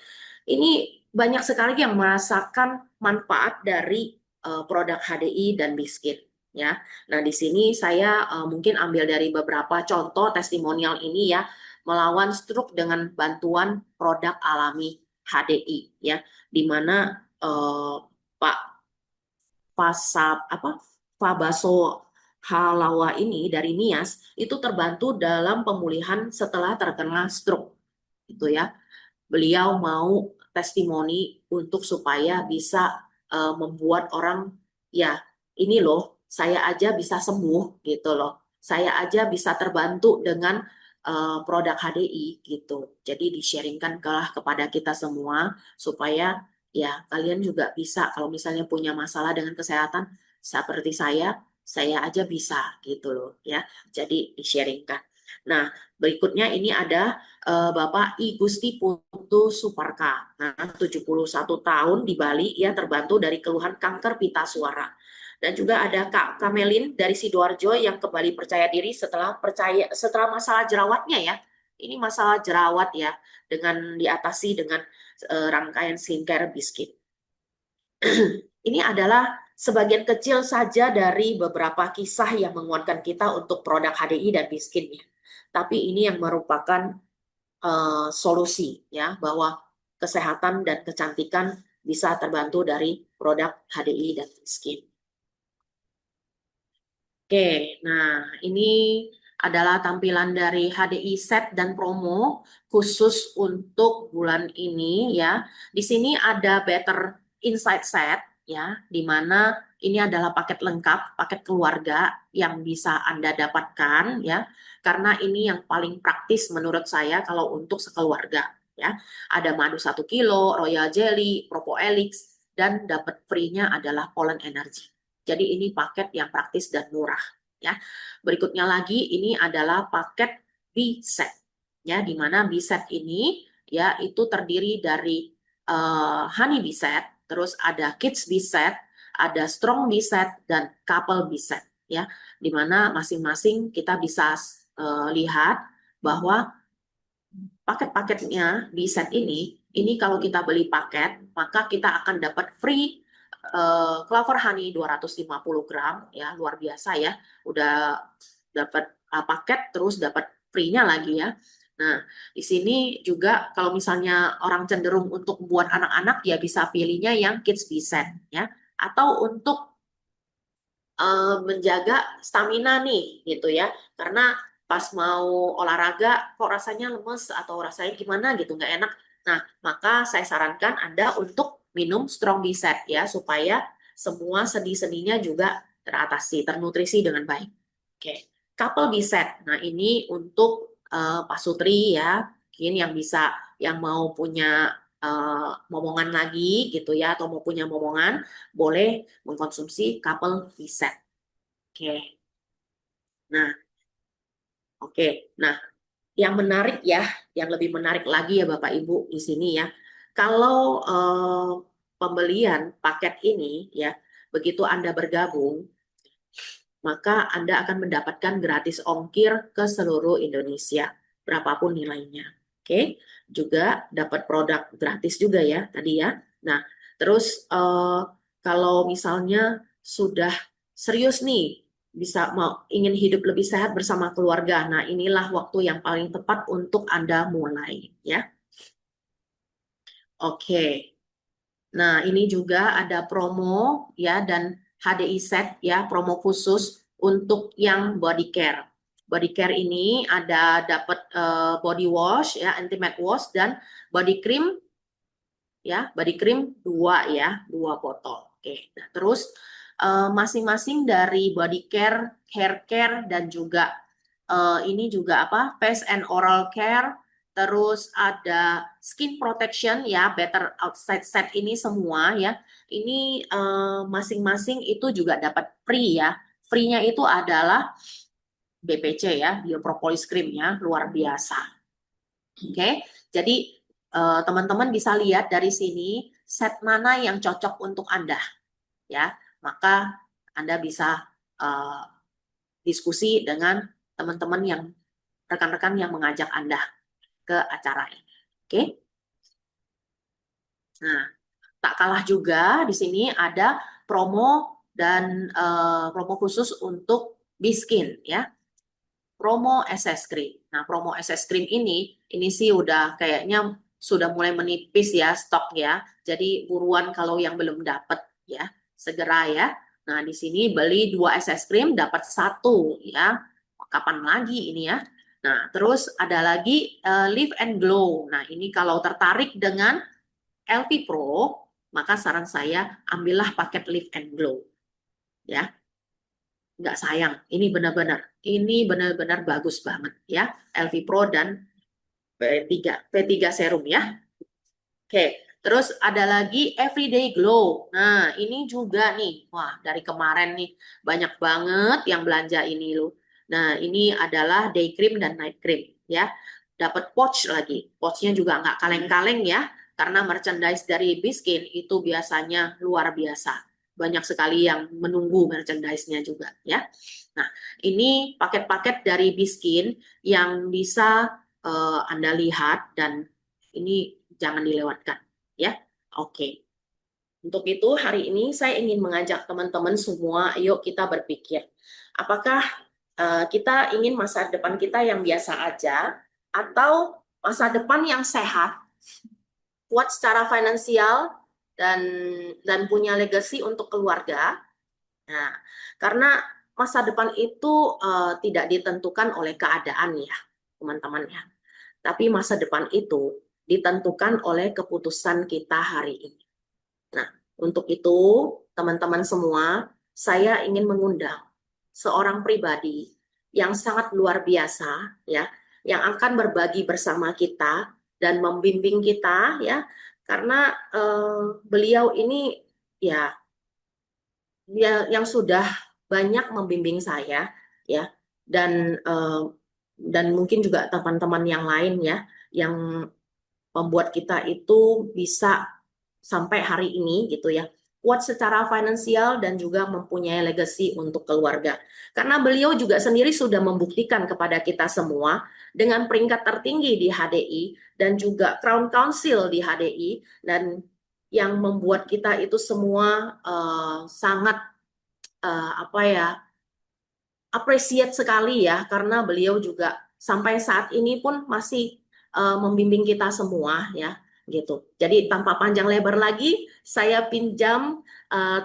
S1: Ini banyak sekali yang merasakan manfaat dari produk HDI dan Biskuit ya. Nah, di sini saya mungkin ambil dari beberapa contoh testimonial ini ya, melawan stroke dengan bantuan produk alami HDI ya, di mana Pak Pasap apa Fabaso Halawa ini dari Nias itu terbantu dalam pemulihan setelah terkena stroke gitu ya. Beliau mau testimoni untuk supaya bisa membuat orang ya ini loh, saya aja bisa sembuh gitu loh. Saya aja bisa terbantu dengan produk HDI gitu. Jadi di-sharingkan kepada kita semua supaya ya kalian juga bisa kalau misalnya punya masalah dengan kesehatan seperti saya aja bisa gitu loh ya. Jadi di-sharingkan. Nah, berikutnya ini ada Bapak I Gusti Putu Suparka. Nah, 71 tahun di Bali, ia terbantu dari keluhan kanker pita suara. Dan juga ada Kak Kamelin dari Sidoarjo yang kembali percaya diri setelah masalah jerawatnya ya. Ini masalah jerawat ya, dengan diatasi dengan rangkaian skincare Biskuit. Ini adalah sebagian kecil saja dari beberapa kisah yang menguatkan kita untuk produk HDI dan Biskuitnya. Tapi ini yang merupakan solusi ya, bahwa kesehatan dan kecantikan bisa terbantu dari produk HDI dan Skin. Oke, nah ini adalah tampilan dari HDI set dan promo khusus untuk bulan ini ya. Di sini ada Better Insight Set ya, di mana ini adalah paket lengkap, paket keluarga yang bisa Anda dapatkan ya. Karena ini yang paling praktis menurut saya kalau untuk sekeluarga ya. Ada madu 1 kilo, royal jelly, propoelix, dan dapat free-nya adalah pollen energy. Jadi ini paket yang praktis dan murah ya. Berikutnya lagi ini adalah paket B-set ya, di mana B-set ini ya itu terdiri dari honey B-set, terus ada kids B-set, ada strong B-set dan couple B-set ya. Di mana masing-masing kita bisa lihat bahwa paket-paketnya B-set ini kalau kita beli paket, maka kita akan dapat free clover honey 250 gram ya, luar biasa ya. Udah dapat paket terus dapat free-nya lagi ya. Nah, di sini juga kalau misalnya orang cenderung untuk buat anak-anak ya bisa pilihnya yang kids B-set ya, atau untuk menjaga stamina nih gitu ya, karena pas mau olahraga kok rasanya lemes atau rasanya gimana gitu nggak enak. Nah, maka saya sarankan Anda untuk minum Strong B-Set ya, supaya semua sendi-sendinya juga teratasi, ternutrisi dengan baik. Oke, Couple B-Set. Nah, ini untuk Pak Sutri ya, mungkin yang bisa, yang mau punya momongan lagi gitu ya, atau mau punya momongan, boleh mengkonsumsi couple reset. Oke. Nah, oke. Nah, yang menarik ya, yang lebih menarik lagi ya Bapak Ibu di sini ya. Kalau pembelian paket ini ya, begitu Anda bergabung, maka Anda akan mendapatkan gratis ongkir ke seluruh Indonesia, berapapun nilainya. Oke, juga dapat produk gratis juga ya tadi ya. Nah, terus kalau misalnya sudah serius nih, bisa mau ingin hidup lebih sehat bersama keluarga, nah inilah waktu yang paling tepat untuk Anda mulai ya. Oke. Nah, ini juga ada promo ya dan HDI set ya, promo khusus untuk yang body care. body care ini ada dapat body wash ya, intimate wash dan body cream ya, body cream dua ya, dua botol. Oke, nah, terus masing-masing dari body care, hair care dan juga ini juga apa? Face and oral care. Terus ada skin protection ya, better outside set ini semua ya. Ini masing-masing itu juga dapat free ya. Free-nya itu adalah BPC ya, biopropolis cream ya, luar biasa. Oke, jadi teman-teman bisa lihat dari sini set mana yang cocok untuk Anda ya. Maka Anda bisa eh, diskusi dengan teman-teman yang rekan-rekan yang mengajak Anda ke acara ini. Oke. Nah, tak kalah juga di sini ada promo dan promo khusus untuk Biskin ya. Promo SS Cream. Nah, promo SS Cream ini sih udah kayaknya sudah mulai menipis ya stok ya. Jadi buruan kalau yang belum dapat ya, segera ya. Nah, di sini beli 2 SS Cream dapat 1 ya. Kapan lagi ini ya? Nah, terus ada lagi Live and Glow. Nah, ini kalau tertarik dengan LV Pro, maka saran saya ambillah paket Live and Glow ya. Nggak sayang, ini benar-benar bagus banget ya, LV Pro dan P3 serum ya. Oke, terus ada lagi Everyday Glow. Nah, ini juga nih, wah dari kemarin nih banyak banget yang belanja ini loh. Nah, ini adalah day cream dan night cream ya. Dapat pouch lagi, pouchnya juga nggak kaleng-kaleng ya, karena merchandise dari Biskin itu biasanya luar biasa. Banyak sekali yang menunggu merchandise-nya juga ya. Nah, ini paket-paket dari Biskin yang bisa Anda lihat dan ini jangan dilewatkan ya. Oke. Untuk itu hari ini saya ingin mengajak teman-teman semua, yuk kita berpikir. Apakah kita ingin masa depan kita yang biasa aja atau masa depan yang sehat, kuat secara finansial dan punya legacy untuk keluarga? Nah, karena masa depan itu tidak ditentukan oleh keadaan ya, teman-teman ya. Tapi masa depan itu ditentukan oleh keputusan kita hari ini. Nah, untuk itu, teman-teman semua, saya ingin mengundang seorang pribadi yang sangat luar biasa, ya, yang akan berbagi bersama kita dan membimbing kita, ya, karena beliau ini, ya, dia yang sudah banyak membimbing saya, ya, dan mungkin juga teman-teman yang lain, ya, yang membuat kita itu bisa sampai hari ini gitu ya, kuat secara finansial dan juga mempunyai legacy untuk keluarga. Karena beliau juga sendiri sudah membuktikan kepada kita semua dengan peringkat tertinggi di HDI dan juga Crown Council di HDI, dan yang membuat kita itu semua sangat apa ya, appreciate sekali ya, karena beliau juga sampai saat ini pun masih membimbing kita semua ya gitu. Jadi tanpa panjang lebar lagi, saya pinjam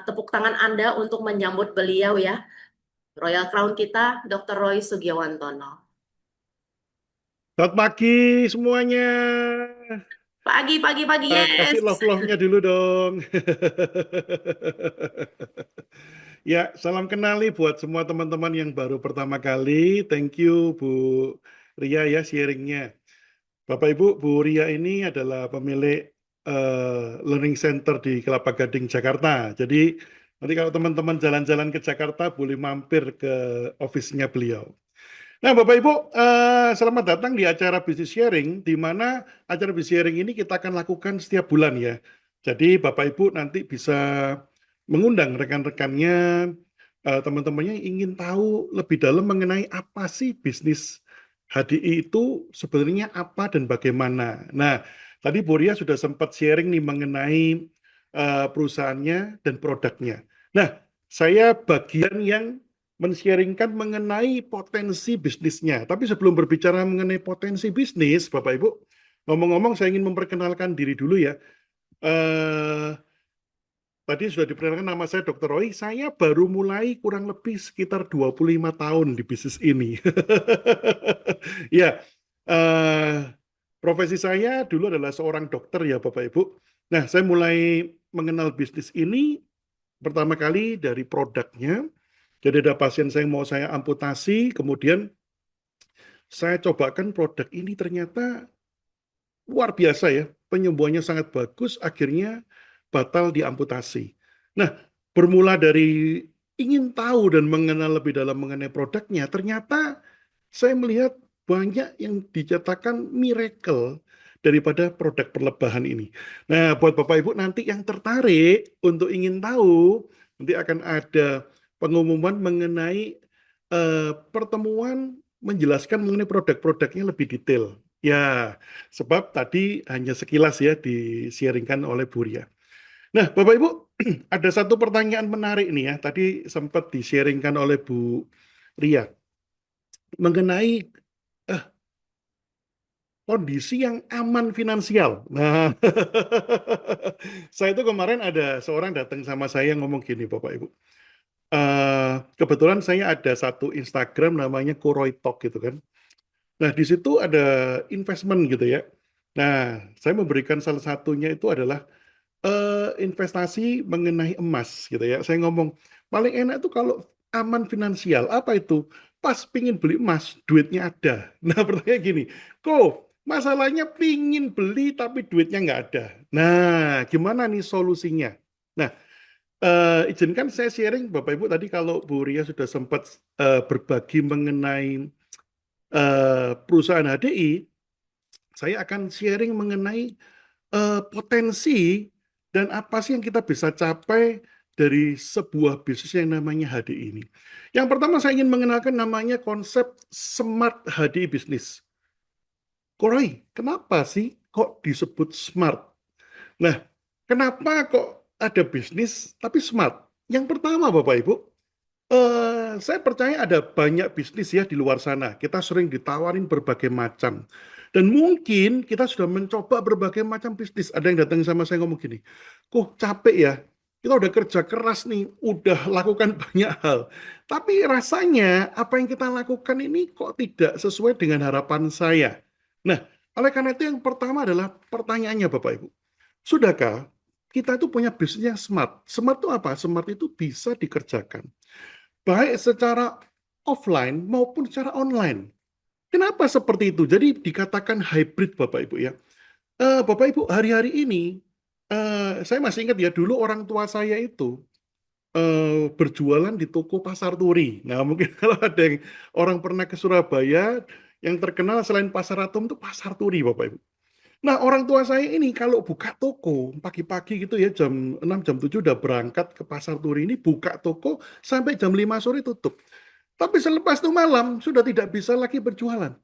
S1: tepuk tangan Anda untuk menyambut beliau ya, Royal Crown kita, Dr. Roy Sugiawantono.
S2: Selamat pagi semuanya.
S1: Pagi, pagi, pagi,
S2: Kasih
S1: yes.
S2: love-love-nya dulu dong. Ya, salam kenal nih buat semua teman-teman yang baru pertama kali. Thank you Bu Ria ya sharingnya. Bapak Ibu, Bu Ria ini adalah pemilik Learning Center di Kelapa Gading, Jakarta. Jadi nanti kalau teman-teman jalan-jalan ke Jakarta boleh mampir ke office-nya beliau. Nah, Bapak Ibu, selamat datang di acara Business Sharing, di mana acara Business Sharing ini kita akan lakukan setiap bulan ya. Jadi Bapak Ibu nanti bisa mengundang rekan-rekannya, teman-temannya yang ingin tahu lebih dalam mengenai apa sih bisnis HDI itu sebenarnya apa dan bagaimana. Nah, tadi Boria sudah sempat sharing nih mengenai perusahaannya dan produknya. Nah, saya bagian yang men-sharingkan mengenai potensi bisnisnya. Tapi sebelum berbicara mengenai potensi bisnis, Bapak Ibu, ngomong-ngomong saya ingin memperkenalkan diri dulu ya. Eh, tadi sudah diperkenalkan nama saya Dr. Roy. Saya baru mulai kurang lebih sekitar 25 tahun di bisnis ini. Ya, eh, profesi saya dulu adalah seorang dokter ya Bapak Ibu. Nah, saya mulai mengenal bisnis ini pertama kali dari produknya. Jadi ada pasien saya yang mau saya amputasi, kemudian saya cobakan produk ini ternyata luar biasa ya, penyembuhannya sangat bagus, akhirnya batal diamputasi. Nah, bermula dari ingin tahu dan mengenal lebih dalam mengenai produknya, ternyata saya melihat banyak yang dinyatakan miracle daripada produk perlebahan ini. Nah, buat Bapak Ibu nanti yang tertarik untuk ingin tahu, nanti akan ada pengumuman mengenai pertemuan menjelaskan mengenai produk-produknya lebih detail. Ya, sebab tadi hanya sekilas ya di-sharingkan oleh Bu Ria. Nah, Bapak Ibu, ada satu pertanyaan menarik nih ya. Tadi sempat di-sharingkan oleh Bu Ria mengenai eh, kondisi yang aman finansial. Nah, saya itu kemarin ada seorang datang sama saya ngomong gini, Bapak Ibu. Kebetulan saya ada satu Instagram namanya Kuroy Talk gitu kan. Nah, di situ ada investment gitu ya. Nah, saya memberikan salah satunya itu adalah investasi mengenai emas gitu ya. Saya ngomong paling enak tuh kalau aman finansial. Apa itu? Pas pingin beli emas, duitnya ada. Nah, pertanyaan gini, kok masalahnya pingin beli tapi duitnya nggak ada. Nah, gimana nih solusinya? Nah, izinkan saya sharing Bapak Ibu tadi kalau Bu Ria sudah sempat berbagi mengenai perusahaan HDI, saya akan sharing mengenai potensi dan apa sih yang kita bisa capai dari sebuah bisnis yang namanya HDI ini. Yang pertama saya ingin mengenalkan namanya konsep Smart HDI Business. Koroi, kenapa sih kok disebut smart? Nah, kenapa kok ada bisnis tapi smart? Yang pertama Bapak Ibu, saya percaya ada banyak bisnis ya di luar sana. Kita sering ditawarin berbagai macam. Dan mungkin kita sudah mencoba berbagai macam bisnis. Ada yang datang sama saya ngomong gini, kok capek ya? Kita udah kerja keras nih, udah lakukan banyak hal. Tapi rasanya apa yang kita lakukan ini kok tidak sesuai dengan harapan saya. Nah, oleh karena itu yang pertama adalah pertanyaannya Bapak Ibu. Sudahkah kita itu punya bisnis yang smart? Smart itu apa? Smart itu bisa dikerjakan baik secara offline maupun secara online. Kenapa seperti itu? Jadi dikatakan hybrid Bapak Ibu ya. Bapak Ibu hari-hari ini saya masih ingat ya dulu orang tua saya itu berjualan di toko Pasar Turi. Nah mungkin kalau ada yang orang pernah ke Surabaya yang terkenal selain Pasar Atom itu Pasar Turi Bapak Ibu. Nah, orang tua saya ini kalau buka toko pagi-pagi gitu ya jam 6 jam 7 udah berangkat ke Pasar Turi ini buka toko sampai jam 5 sore tutup. Tapi selepas itu malam sudah tidak bisa lagi berjualan.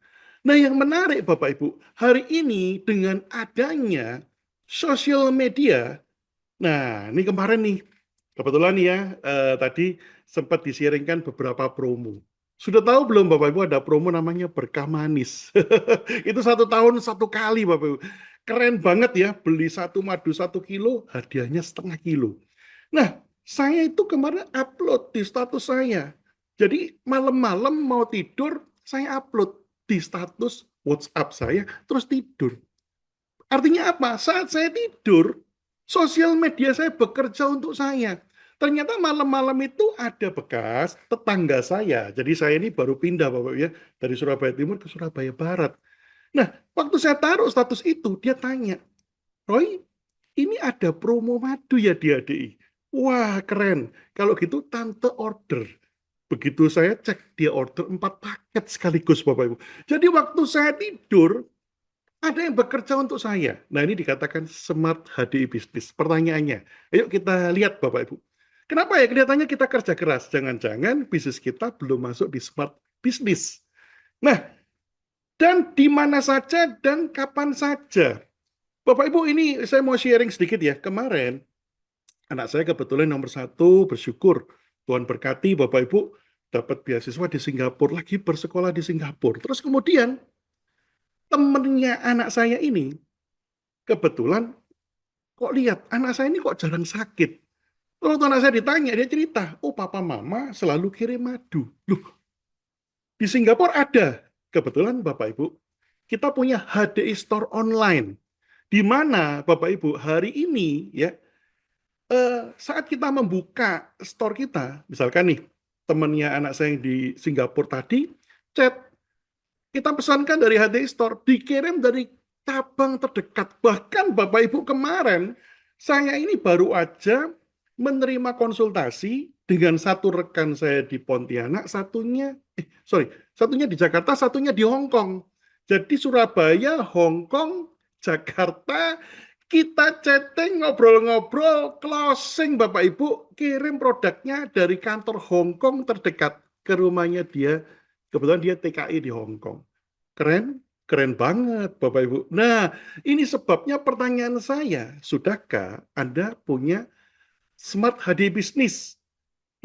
S2: Nah, yang menarik Bapak Ibu, hari ini dengan adanya sosial media, nah ini kemarin nih, kebetulan ya tadi sempat disiaringkan beberapa promo. Sudah tahu belum Bapak Ibu ada promo namanya Berkah Manis. Itu 1 tahun 1 kali Bapak Ibu. Keren banget ya, beli satu madu 1 kilo, hadiahnya setengah kilo. Nah, saya itu kemarin upload di status saya. Jadi malam-malam mau tidur, saya upload di status WhatsApp saya, terus tidur. Artinya apa? Saat saya tidur, sosial media saya bekerja untuk saya. Ternyata malam-malam itu ada bekas tetangga saya. Jadi saya ini baru pindah Bapak ya dari Surabaya Timur ke Surabaya Barat. Nah, waktu saya taruh status itu, dia tanya, Roy, ini ada promo madu ya di ADI. Wah, keren. Kalau gitu tante order. Begitu saya cek, dia order 4 paket sekaligus Bapak Ibu. Jadi waktu saya tidur, ada yang bekerja untuk saya. Nah, ini dikatakan smart HDI bisnis. Pertanyaannya, ayo kita lihat Bapak Ibu. Kenapa ya kelihatannya kita kerja keras? Jangan-jangan bisnis kita belum masuk di smart bisnis. Nah, dan di mana saja dan kapan saja. Bapak Ibu, ini saya mau sharing sedikit ya. Kemarin, anak saya kebetulan nomor 1 bersyukur. Tuhan berkati Bapak Ibu dapat beasiswa di Singapura, lagi bersekolah di Singapura. Terus kemudian temennya anak saya ini kebetulan kok lihat anak saya ini kok jarang sakit. Terus anak saya ditanya, dia cerita, oh papa mama selalu kirim madu. Loh, di Singapura ada. Kebetulan Bapak Ibu, kita punya HDI Store online. Di mana Bapak Ibu hari ini ya saat kita membuka store kita, misalkan nih temannya anak saya yang di Singapura tadi, chat, kita pesankan dari HDI Store, dikirim dari cabang terdekat. Bahkan Bapak Ibu kemarin, saya ini baru aja menerima konsultasi dengan satu rekan saya di Pontianak, satunya di Jakarta, satunya di Hong Kong. Jadi Surabaya, Hong Kong, Jakarta, kita chatting, ngobrol-ngobrol, closing Bapak Ibu, kirim produknya dari kantor Hong Kong terdekat ke rumahnya dia. Kebetulan dia TKI di Hong Kong. Keren, keren banget Bapak Ibu. Nah, ini sebabnya pertanyaan saya, sudahkah Anda punya Smart HD Business?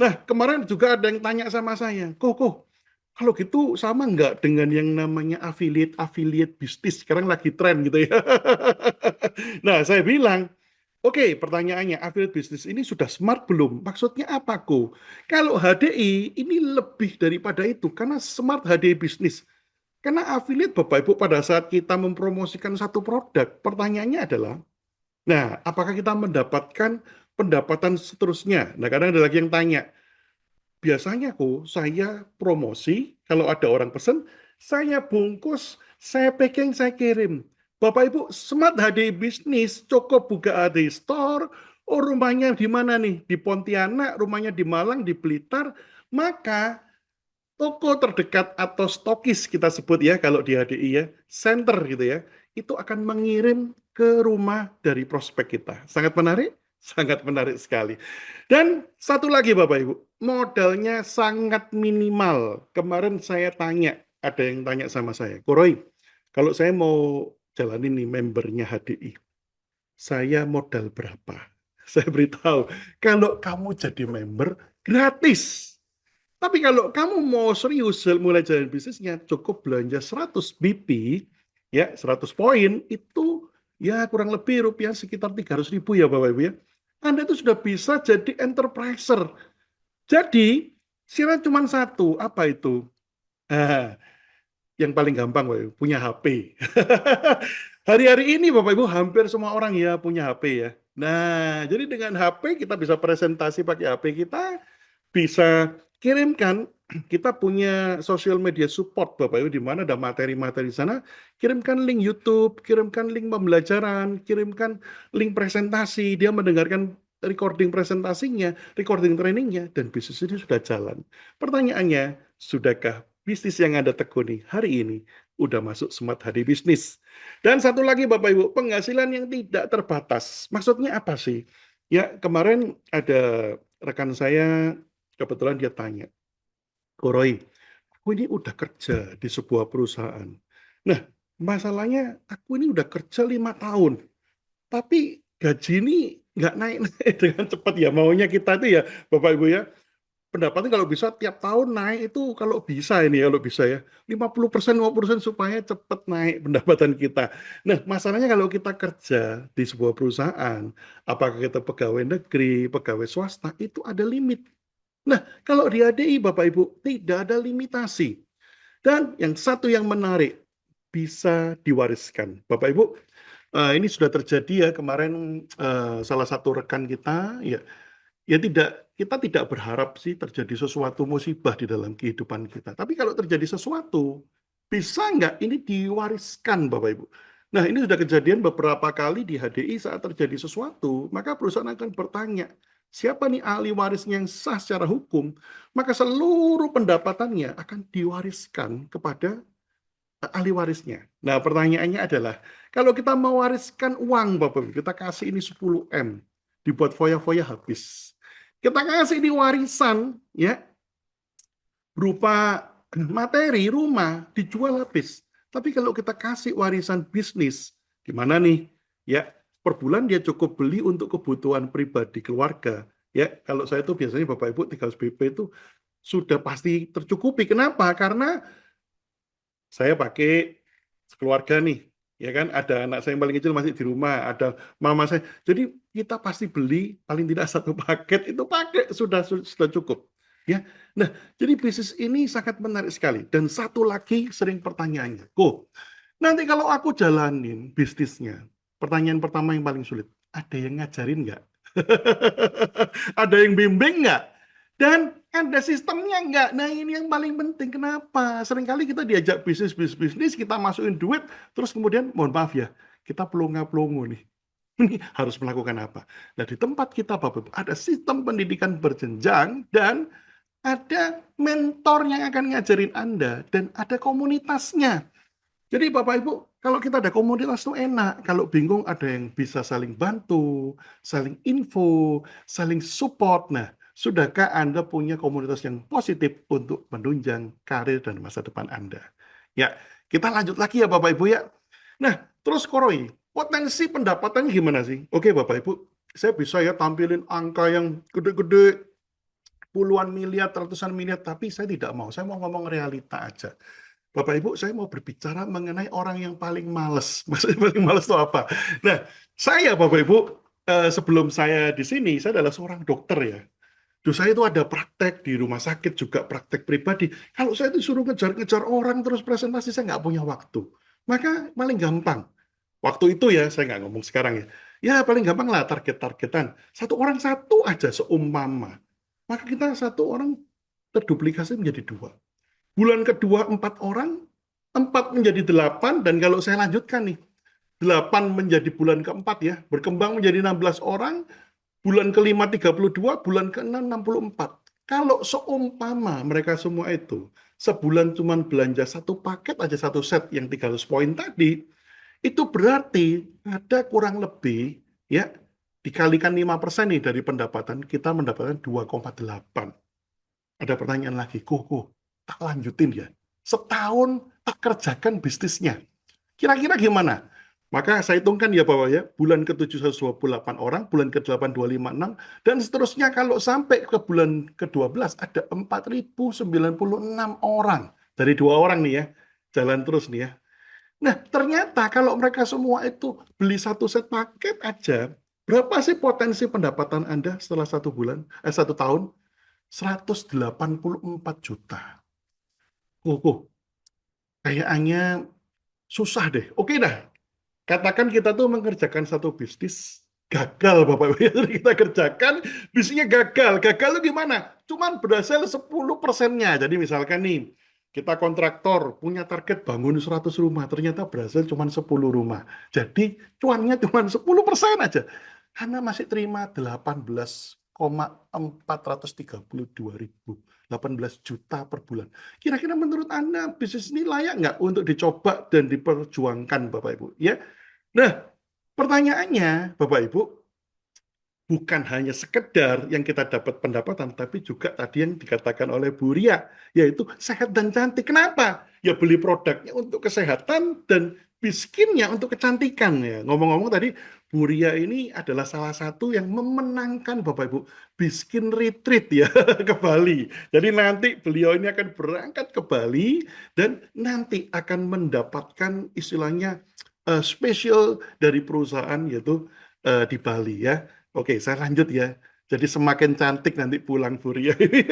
S2: Nah, kemarin juga ada yang tanya sama saya, kok, kalau gitu sama nggak dengan yang namanya affiliate bisnis? Sekarang lagi tren gitu ya. Nah, saya bilang, oke, pertanyaannya, affiliate bisnis ini sudah smart belum? Maksudnya apa, kok? Kalau HDI ini lebih daripada itu, karena smart HDI bisnis. Karena affiliate Bapak Ibu pada saat kita mempromosikan satu produk, pertanyaannya adalah, nah, apakah kita mendapatkan pendapatan seterusnya? Nah, kadang ada lagi yang tanya, biasanya kok saya promosi, kalau ada orang pesen, saya bungkus, saya packing, saya kirim. Bapak Ibu, Smart HD Bisnis cukup buka HD Store, oh rumahnya di mana nih? Di Pontianak, rumahnya di Malang, di Blitar, maka toko terdekat atau stokis kita sebut ya kalau di HDI ya, center gitu ya, itu akan mengirim ke rumah dari prospek kita. Sangat menarik? Sangat menarik sekali. Dan satu lagi Bapak Ibu, modalnya sangat minimal. Kemarin saya tanya, ada yang tanya sama saya, Koroy, kalau saya mau jalanin nih membernya HDI, saya modal berapa? Saya beritahu, kalau kamu jadi member, gratis. Tapi kalau kamu mau serius mulai jalan bisnisnya, cukup belanja 100 BP, ya 100 poin, itu ya kurang lebih rupiah sekitar 300.000 ya Bapak Ibu ya. Anda itu sudah bisa jadi enterpriser. Jadi, syarat cuma satu, apa itu? Ah, yang paling gampang Bapak Ibu, punya HP. Hari-hari ini Bapak Ibu hampir semua orang ya punya HP ya. Nah, jadi dengan HP kita bisa presentasi pakai HP kita, bisa kirimkan, kita punya social media support Bapak Ibu di mana ada materi-materi di sana, kirimkan link YouTube, kirimkan link pembelajaran, kirimkan link presentasi, dia mendengarkan recording presentasinya, recording trainingnya, dan bisnis ini sudah jalan. Pertanyaannya, sudahkah bisnis yang Anda tekuni hari ini udah masuk Smart HD Bisnis? Dan satu lagi Bapak Ibu, penghasilan yang tidak terbatas. Maksudnya apa sih? Ya, kemarin ada rekan saya, kebetulan dia tanya, Roy, aku ini udah kerja di sebuah perusahaan. Nah, masalahnya aku ini udah kerja 5 tahun, tapi gaji ini nggak naik-naik dengan cepat ya. Maunya kita itu ya, Bapak Ibu ya, pendapatnya kalau bisa tiap tahun naik itu kalau bisa ini kalau bisa ya 50%, 50% supaya cepat naik pendapatan kita. Nah, masalahnya kalau kita kerja di sebuah perusahaan, apakah kita pegawai negeri, pegawai swasta, itu ada limit. Nah, kalau di ADI Bapak Ibu tidak ada limitasi. Dan yang satu yang menarik, bisa diwariskan. Bapak Ibu, ini sudah terjadi ya kemarin, salah satu rekan kita ya, ya tidak, kita tidak berharap sih terjadi sesuatu musibah di dalam kehidupan kita. Tapi kalau terjadi sesuatu, bisa nggak ini diwariskan Bapak Ibu? Nah, ini sudah kejadian beberapa kali di HDI saat terjadi sesuatu, maka perusahaan akan bertanya, siapa nih ahli warisnya yang sah secara hukum? Maka seluruh pendapatannya akan diwariskan kepada ahli warisnya. Nah, pertanyaannya adalah, kalau kita mewariskan uang, Bapak Ibu, kita kasih ini 10M, dibuat foya-foya habis. Kita kasih ini warisan, ya, berupa materi, rumah, dijual habis. Tapi kalau kita kasih warisan bisnis, gimana nih? Ya, per bulan dia cukup beli untuk kebutuhan pribadi keluarga. Ya, kalau saya tuh biasanya Bapak Ibu 300 BP itu sudah pasti tercukupi. Kenapa? Karena saya pakai keluarga nih. ya kan? Ada anak saya yang paling kecil masih di rumah, ada mama saya. Jadi kita pasti beli paling tidak satu paket itu pakai sudah cukup. Ya, nah jadi bisnis ini sangat menarik sekali. Dan satu lagi sering pertanyaannya, kok nanti kalau aku jalanin bisnisnya, pertanyaan pertama yang paling sulit, ada yang ngajarin nggak? Ada yang bimbing nggak? Dan ada sistemnya nggak? Nah ini yang paling penting. Kenapa? Seringkali kita diajak bisnis, kita masukin duit, terus kemudian mohon maaf ya, kita pelongo-pelongo nih. Ini harus melakukan apa? Nah di tempat kita Bapak Ibu, ada sistem pendidikan berjenjang dan ada mentor yang akan ngajarin Anda dan ada komunitasnya. Jadi Bapak Ibu, kalau kita ada komunitas itu enak. Kalau bingung ada yang bisa saling bantu, saling info, saling support. Nah, sudahkah Anda punya komunitas yang positif untuk menunjang karir dan masa depan Anda? Ya, kita lanjut lagi ya Bapak Ibu ya. Nah, terus Koroi, potensi pendapatannya gimana sih? Oke Bapak Ibu, saya bisa ya tampilin angka yang gede-gede, puluhan miliar, ratusan miliar, tapi saya tidak mau. Saya mau ngomong realita aja. Bapak Ibu, saya mau berbicara mengenai orang yang paling males. Maksudnya paling males itu apa? Nah, saya Bapak Ibu, sebelum saya di sini, saya adalah seorang dokter ya. Terus saya itu ada praktek di rumah sakit, juga praktek pribadi. Kalau saya disuruh ngejar-ngejar orang terus presentasi, saya nggak punya waktu. Maka paling gampang. Waktu itu ya, saya nggak ngomong sekarang ya. Ya paling gampang lah target-targetan. Satu orang satu aja seumpama. Maka kita satu orang terduplikasi menjadi dua. Bulan kedua 4 orang, 4 menjadi 8, dan kalau saya lanjutkan nih, 8 menjadi bulan keempat ya, berkembang menjadi 16 orang, bulan kelima 32, bulan keenam 64. Kalau seumpama mereka semua itu, sebulan cuma belanja satu paket aja, satu set yang 300 poin tadi, itu berarti ada kurang lebih, ya, dikalikan 5% nih dari pendapatan, kita mendapatkan 2,8. Ada pertanyaan lagi, kok tak lanjutin ya? Setahun tak kerjakan bisnisnya. Kira-kira gimana? Maka saya hitungkan ya Bapak ya, bulan ke-7 128 orang, bulan ke-8 256, dan seterusnya kalau sampai ke bulan ke-12 ada 4.096 orang. Dari 2 orang nih ya, jalan terus nih ya. Nah ternyata kalau mereka semua itu beli satu set paket aja, berapa sih potensi pendapatan Anda setelah 1 bulan, 1 tahun? 184 juta. Oh, kayaknya susah deh. Oke dah, katakan kita tuh mengerjakan satu bisnis, gagal Bapak Ibu. Jadi kita kerjakan, bisnisnya gagal. Gagal itu gimana? Cuman berhasil 10%-nya. Jadi misalkan nih, kita kontraktor punya target bangun 100 rumah, ternyata berhasil cuma 10 rumah. Jadi cuannya cuma 10% aja. Anda masih terima 18,432 ribu. 18 juta per bulan. Kira-kira menurut Anda bisnis ini layak nggak untuk dicoba dan diperjuangkan Bapak Ibu? Ya. Nah, pertanyaannya Bapak Ibu, bukan hanya sekedar yang kita dapat pendapatan, tapi juga tadi yang dikatakan oleh Bu Ria, yaitu sehat dan cantik. Kenapa? Ya beli produknya untuk kesehatan dan miskinnya untuk kecantikan. Ya, ngomong-ngomong tadi, Bu Ria ini adalah salah satu yang memenangkan Bapak Ibu Biskin Retreat ya ke Bali. Jadi nanti beliau ini akan berangkat ke Bali dan nanti akan mendapatkan istilahnya spesial dari perusahaan yaitu di Bali ya. Oke, saya lanjut ya. Jadi semakin cantik nanti pulang Furia ini.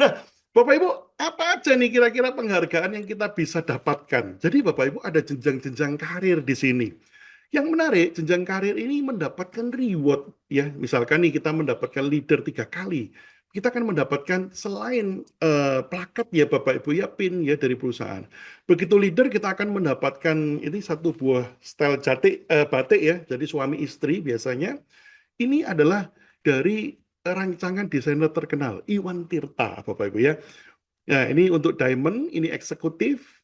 S2: Nah, Bapak Ibu, apa aja nih kira-kira penghargaan yang kita bisa dapatkan? Jadi Bapak Ibu ada jenjang-jenjang karir di sini. Yang menarik, jenjang karir ini mendapatkan reward ya. Misalkan nih kita mendapatkan leader 3 kali. Kita akan mendapatkan selain plakat ya Bapak Ibu ya, pin ya dari perusahaan. Begitu leader kita akan mendapatkan ini satu buah style batik ya. Jadi suami istri biasanya. Ini adalah dari rancangan desainer terkenal Iwan Tirta Bapak Ibu ya. Nah, ini untuk diamond, ini eksekutif.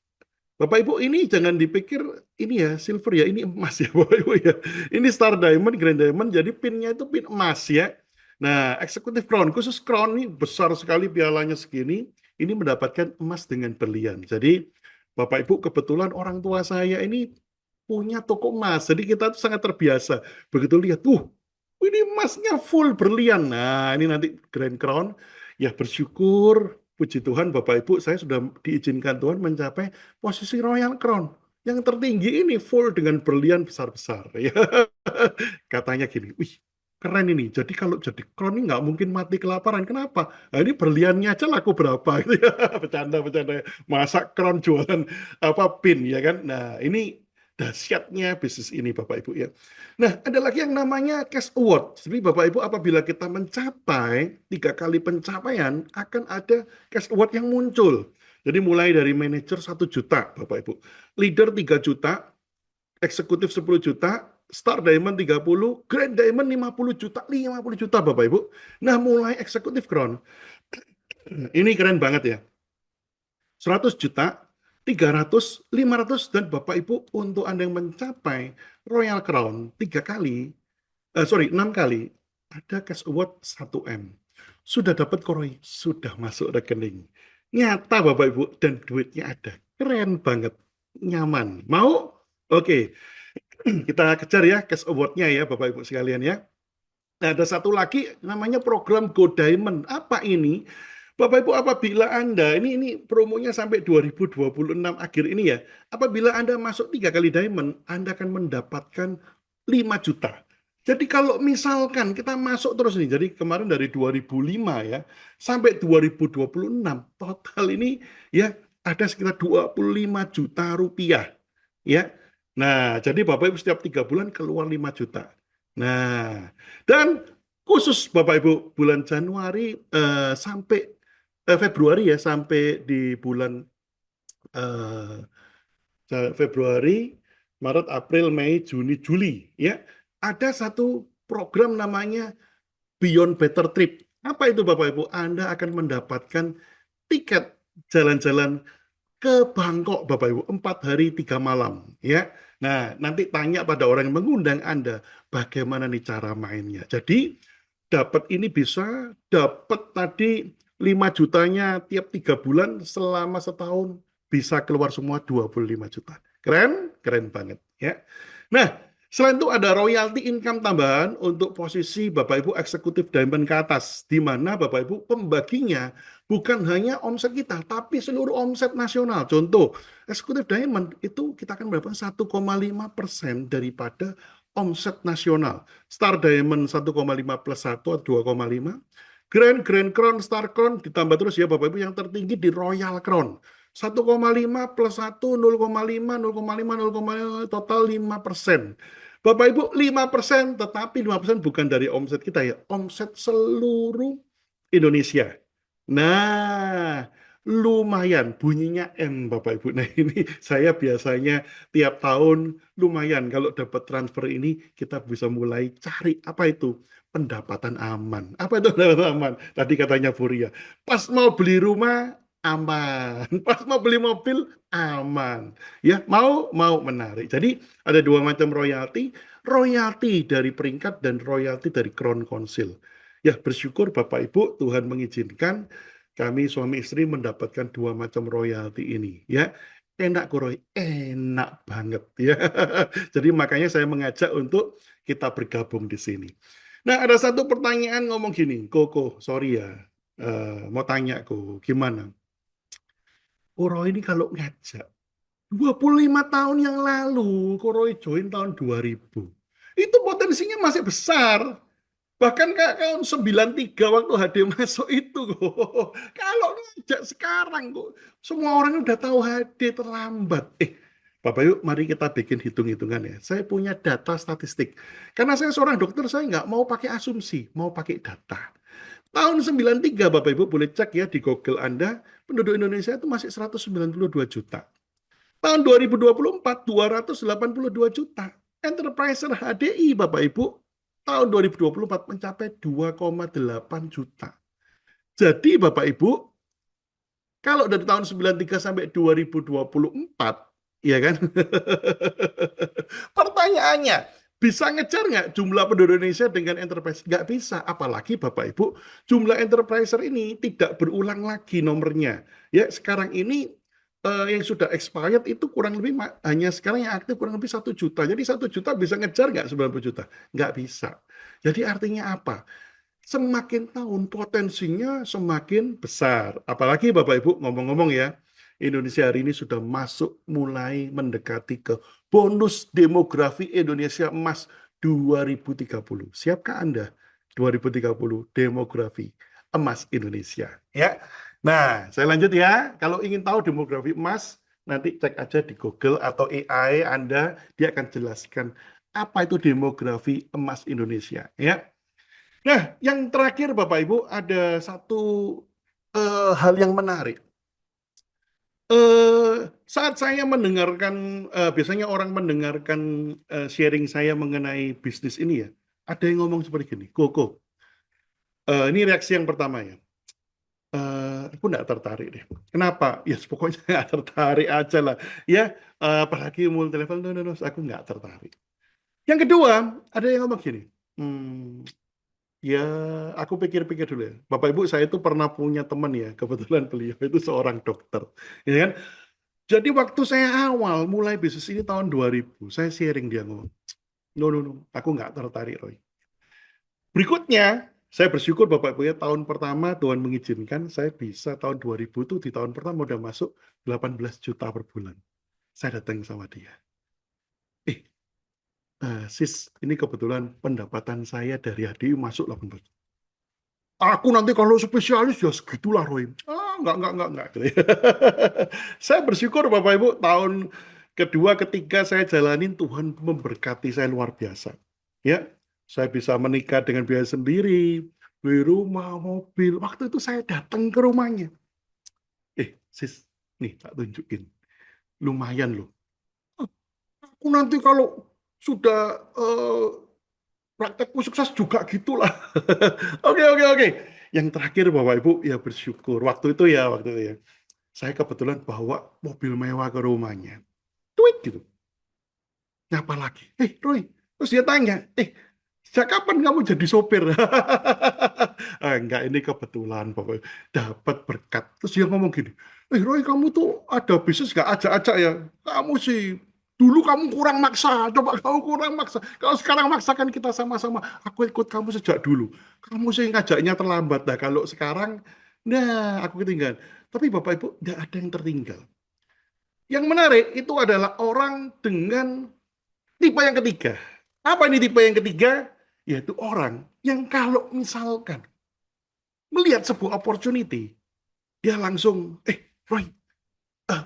S2: Bapak Ibu ini jangan dipikir ini ya silver ya, ini emas ya Bapak Ibu ya. Ini star diamond, grand diamond, jadi pinnya itu pin emas ya. Nah, eksekutif crown, khusus crown ini besar sekali pialanya segini, ini mendapatkan emas dengan berlian. Jadi Bapak Ibu kebetulan orang tua saya ini punya toko emas, jadi kita tuh sangat terbiasa. Begitu lihat, ini emasnya full berlian. Nah, ini nanti grand crown. Ya bersyukur, puji Tuhan Bapak Ibu, saya sudah diizinkan Tuhan mencapai posisi Royal Crown. Yang tertinggi ini full dengan berlian besar-besar. Ya. Katanya gini, wih keren ini. Jadi kalau jadi crown ini nggak mungkin mati kelaparan. Kenapa? Nah, ini berliannya aja laku berapa gitu ya. Bercanda-bercanda. Masa crown jualan apa pin ya kan? Nah ini dahsyatnya bisnis ini Bapak Ibu ya. Nah ada lagi yang namanya cash award. Jadi Bapak Ibu apabila kita mencapai 3 kali pencapaian akan ada cash award yang muncul. Jadi mulai dari manajer 1 juta Bapak Ibu, leader 3 juta, eksekutif 10 juta, Star Diamond 30, Grand Diamond 50 juta, 50 juta Bapak Ibu. Nah, mulai eksekutif Crown. Ini keren banget ya. 100 juta, 300, 500, dan Bapak Ibu untuk Anda yang mencapai Royal Crown 3 kali, 6 kali, ada cash award 1 M. Sudah dapat koroi, sudah masuk rekening. Nyata Bapak Ibu, dan duitnya ada. Keren banget, nyaman. Mau? Oke, kita kejar ya cash award-nya ya Bapak Ibu sekalian ya. Nah, ada satu lagi namanya program Go Diamond. Apa ini? Bapak Ibu apabila Anda, ini promonya sampai 2026 akhir ini ya. Apabila Anda masuk 3 kali Diamond, Anda akan mendapatkan 5 juta. Jadi kalau misalkan kita masuk terus nih, jadi kemarin dari 2005 ya, sampai 2026, total ini ya ada sekitar 25 juta rupiah. Ya, nah, jadi Bapak Ibu setiap 3 bulan keluar 5 juta. Nah, dan khusus Bapak Ibu bulan Januari sampai Februari ya, sampai di bulan eh, Februari, Maret, April, Mei, Juni, Juli ya. Ada satu program namanya Beyond Better Trip. Apa itu Bapak Ibu? Anda akan mendapatkan tiket jalan-jalan ke Bangkok Bapak Ibu 4 hari 3 malam ya. Nah nanti tanya pada orang yang mengundang Anda bagaimana nih cara mainnya. Jadi dapat ini bisa dapat tadi 5 jutanya tiap 3 bulan selama setahun bisa keluar semua 25 juta. Keren? Keren banget ya. Nah, selain itu ada royalty income tambahan untuk posisi Bapak Ibu eksekutif diamond ke atas di mana Bapak Ibu pembaginya bukan hanya omset kita tapi seluruh omset nasional. Contoh, eksekutif diamond itu kita akan mendapatkan 1,5% daripada omset nasional. Star Diamond 1,5 plus 1 atau 2,5. Grand Crown, Star Crown ditambah terus ya Bapak Ibu yang tertinggi di Royal Crown. 1,5 plus 1, 0,5, 0,5, 0,5, total 5%. Bapak Ibu 5%, tetapi 5% bukan dari omset kita ya, omset seluruh Indonesia. Nah, lumayan bunyinya M Bapak Ibu. Nah, ini saya biasanya tiap tahun lumayan kalau dapat transfer ini kita bisa mulai cari apa itu pendapatan aman. Apa itu pendapatan aman? Tadi katanya Furia. Pas mau beli rumah aman, pas mau beli mobil aman. Ya, mau menarik. Jadi ada 2 macam royalti, royalti dari peringkat dan royalti dari Crown Council. Ya, bersyukur Bapak Ibu Tuhan mengizinkan kami suami istri mendapatkan 2 macam royalti ini. Ya, enak Roy, enak banget ya. Jadi makanya saya mengajak untuk kita bergabung di sini. Nah, ada satu pertanyaan ngomong gini, Koko, sorry ya, mau tanya Koko, gimana? Roy ini kalau ngajak 25 tahun yang lalu, Roy join tahun 2000. Itu potensinya masih besar. Bahkan kayak tahun 93 waktu HD masuk itu kok. Kalau ngajak sekarang kok semua orang udah tahu HD terlambat. Bapak yuk mari kita bikin hitung-hitungan ya. Saya punya data statistik. Karena saya seorang dokter, saya nggak mau pakai asumsi, mau pakai data. Tahun 93 Bapak Ibu boleh cek ya di Google Anda, penduduk Indonesia itu masih 192 juta. Tahun 2024, 282 juta. Enterpriser HDI, Bapak Ibu, tahun 2024 mencapai 2,8 juta. Jadi, Bapak Ibu, kalau dari tahun 93 sampai 2024, ya kan? Pertanyaannya, bisa ngejar nggak jumlah penduduk Indonesia dengan enterprise? Nggak bisa. Apalagi Bapak Ibu, jumlah enterpriser ini tidak berulang lagi nomornya. Ya, sekarang ini yang sudah expired itu kurang lebih hanya sekarang yang aktif kurang lebih 1 juta. Jadi 1 juta bisa ngejar nggak 90 juta? Nggak bisa. Jadi artinya apa? Semakin tahun potensinya semakin besar. Apalagi Bapak Ibu ngomong-ngomong ya, Indonesia hari ini sudah masuk mulai mendekati ke bonus demografi Indonesia emas 2030. Siapkah Anda 2030 demografi emas Indonesia? Ya. Nah, saya lanjut ya. Kalau ingin tahu demografi emas, nanti cek aja di Google atau AI Anda, dia akan jelaskan apa itu demografi emas Indonesia. Ya. Nah, yang terakhir Bapak Ibu ada satu hal yang menarik. Saat saya mendengarkan, biasanya orang mendengarkan sharing saya mengenai bisnis ini ya, ada yang ngomong seperti gini, Koko, ini reaksi yang pertama ya, aku nggak tertarik deh. Kenapa? Ya pokoknya nggak tertarik aja lah. Ya, apalagi multi level, no, no, no, aku nggak tertarik. Yang kedua, ada yang ngomong gini, ya, aku pikir-pikir dulu ya. Bapak Ibu, saya itu pernah punya teman ya, kebetulan beliau itu seorang dokter. Ya kan? Jadi waktu saya awal mulai bisnis ini tahun 2000, saya sharing dia ngomong, no, no, no, aku nggak tertarik, Roy. Berikutnya, saya bersyukur Bapak Ibu ya, tahun pertama Tuhan mengizinkan, saya bisa tahun 2000 itu di tahun pertama udah masuk 18 juta per bulan. Saya datang sama dia. Eh, sis, ini kebetulan pendapatan saya dari HDI masuk 18. Aku nanti kalau spesialis ya segitulah Roy. Enggak. Gitu ya. Saya bersyukur Bapak Ibu tahun kedua, ketiga saya jalanin Tuhan memberkati saya luar biasa. Ya, saya bisa menikah dengan biaya sendiri, beli rumah, mobil. Waktu itu saya datang ke rumahnya. Sis, nih tak tunjukin. Lumayan loh. Aku nanti kalau sudah praktekku sukses juga gitulah. Oke. Yang terakhir Bapak Ibu ya bersyukur. Waktu itu ya. Saya kebetulan bawa mobil mewah ke rumahnya. Tweet gitu. Nyapa lagi. Roy. Terus dia tanya, sejak kapan kamu jadi sopir? Enggak, ini kebetulan pokoknya dapat berkat. Terus dia ngomong gini, Roy kamu tuh ada bisnis gak ajak-ajak ya? Kamu sih dulu kamu kurang maksa, coba kamu kurang maksa. Kalau sekarang maksakan kita sama-sama, aku ikut kamu sejak dulu. Kamu sih ngajaknya terlambat. Nah kalau sekarang, nah aku ketinggalan. Tapi Bapak Ibu, tidak ada yang tertinggal. Yang menarik itu adalah orang dengan tipe yang ketiga. Apa ini tipe yang ketiga? Yaitu orang yang kalau misalkan melihat sebuah opportunity, dia langsung, Roy, eh,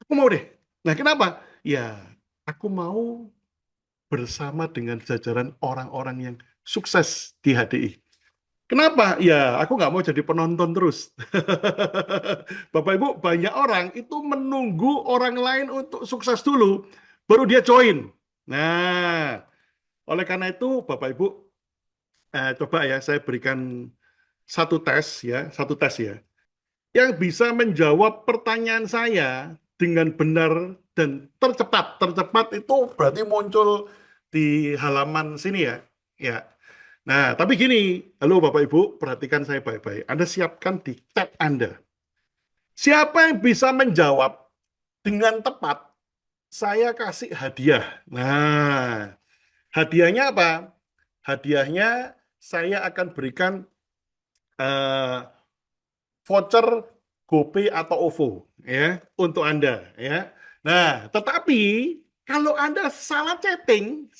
S2: aku mau deh. Nah, kenapa? Ya, aku mau bersama dengan jajaran orang-orang yang sukses di HDI. Kenapa? Ya, aku nggak mau jadi penonton terus. Bapak Ibu, banyak orang itu menunggu orang lain untuk sukses dulu, baru dia join. Nah, oleh karena itu, Bapak Ibu, coba ya saya berikan satu tes ya, yang bisa menjawab pertanyaan saya dengan benar dan tercepat. Tercepat itu berarti muncul di halaman sini ya. Ya. Nah, tapi gini, halo Bapak Ibu, perhatikan saya baik-baik. Anda siapkan di tab Anda. Siapa yang bisa menjawab dengan tepat, saya kasih hadiah. Nah, hadiahnya apa? Hadiahnya saya akan berikan eh, voucher GoPay atau OVO ya untuk Anda ya. Nah, tetapi kalau Anda salah chatting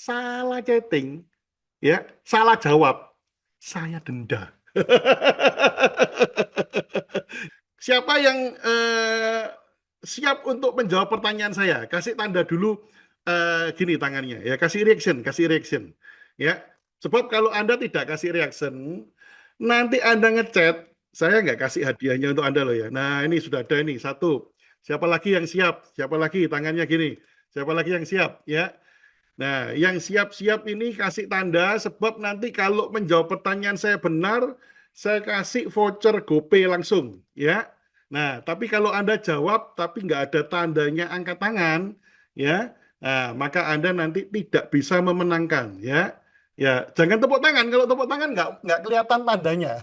S2: ya, salah jawab, saya denda. Siapa yang siap untuk menjawab pertanyaan saya? Kasih tanda dulu gini tangannya ya, kasih reaction ya. Sebab kalau Anda tidak kasih reaction, nanti Anda ngechat, saya nggak kasih hadiahnya untuk Anda loh ya. Nah, ini sudah ada ini satu. Siapa lagi yang siap? Siapa lagi tangannya gini? Siapa lagi yang siap ya? Nah, yang siap-siap ini kasih tanda sebab nanti kalau menjawab pertanyaan saya benar, saya kasih voucher GoPay langsung, ya. Nah, tapi kalau Anda jawab tapi nggak ada tandanya angkat tangan, ya, nah, maka Anda nanti tidak bisa memenangkan, ya. Ya, jangan tepuk tangan. Kalau tepuk tangan nggak kelihatan tandanya.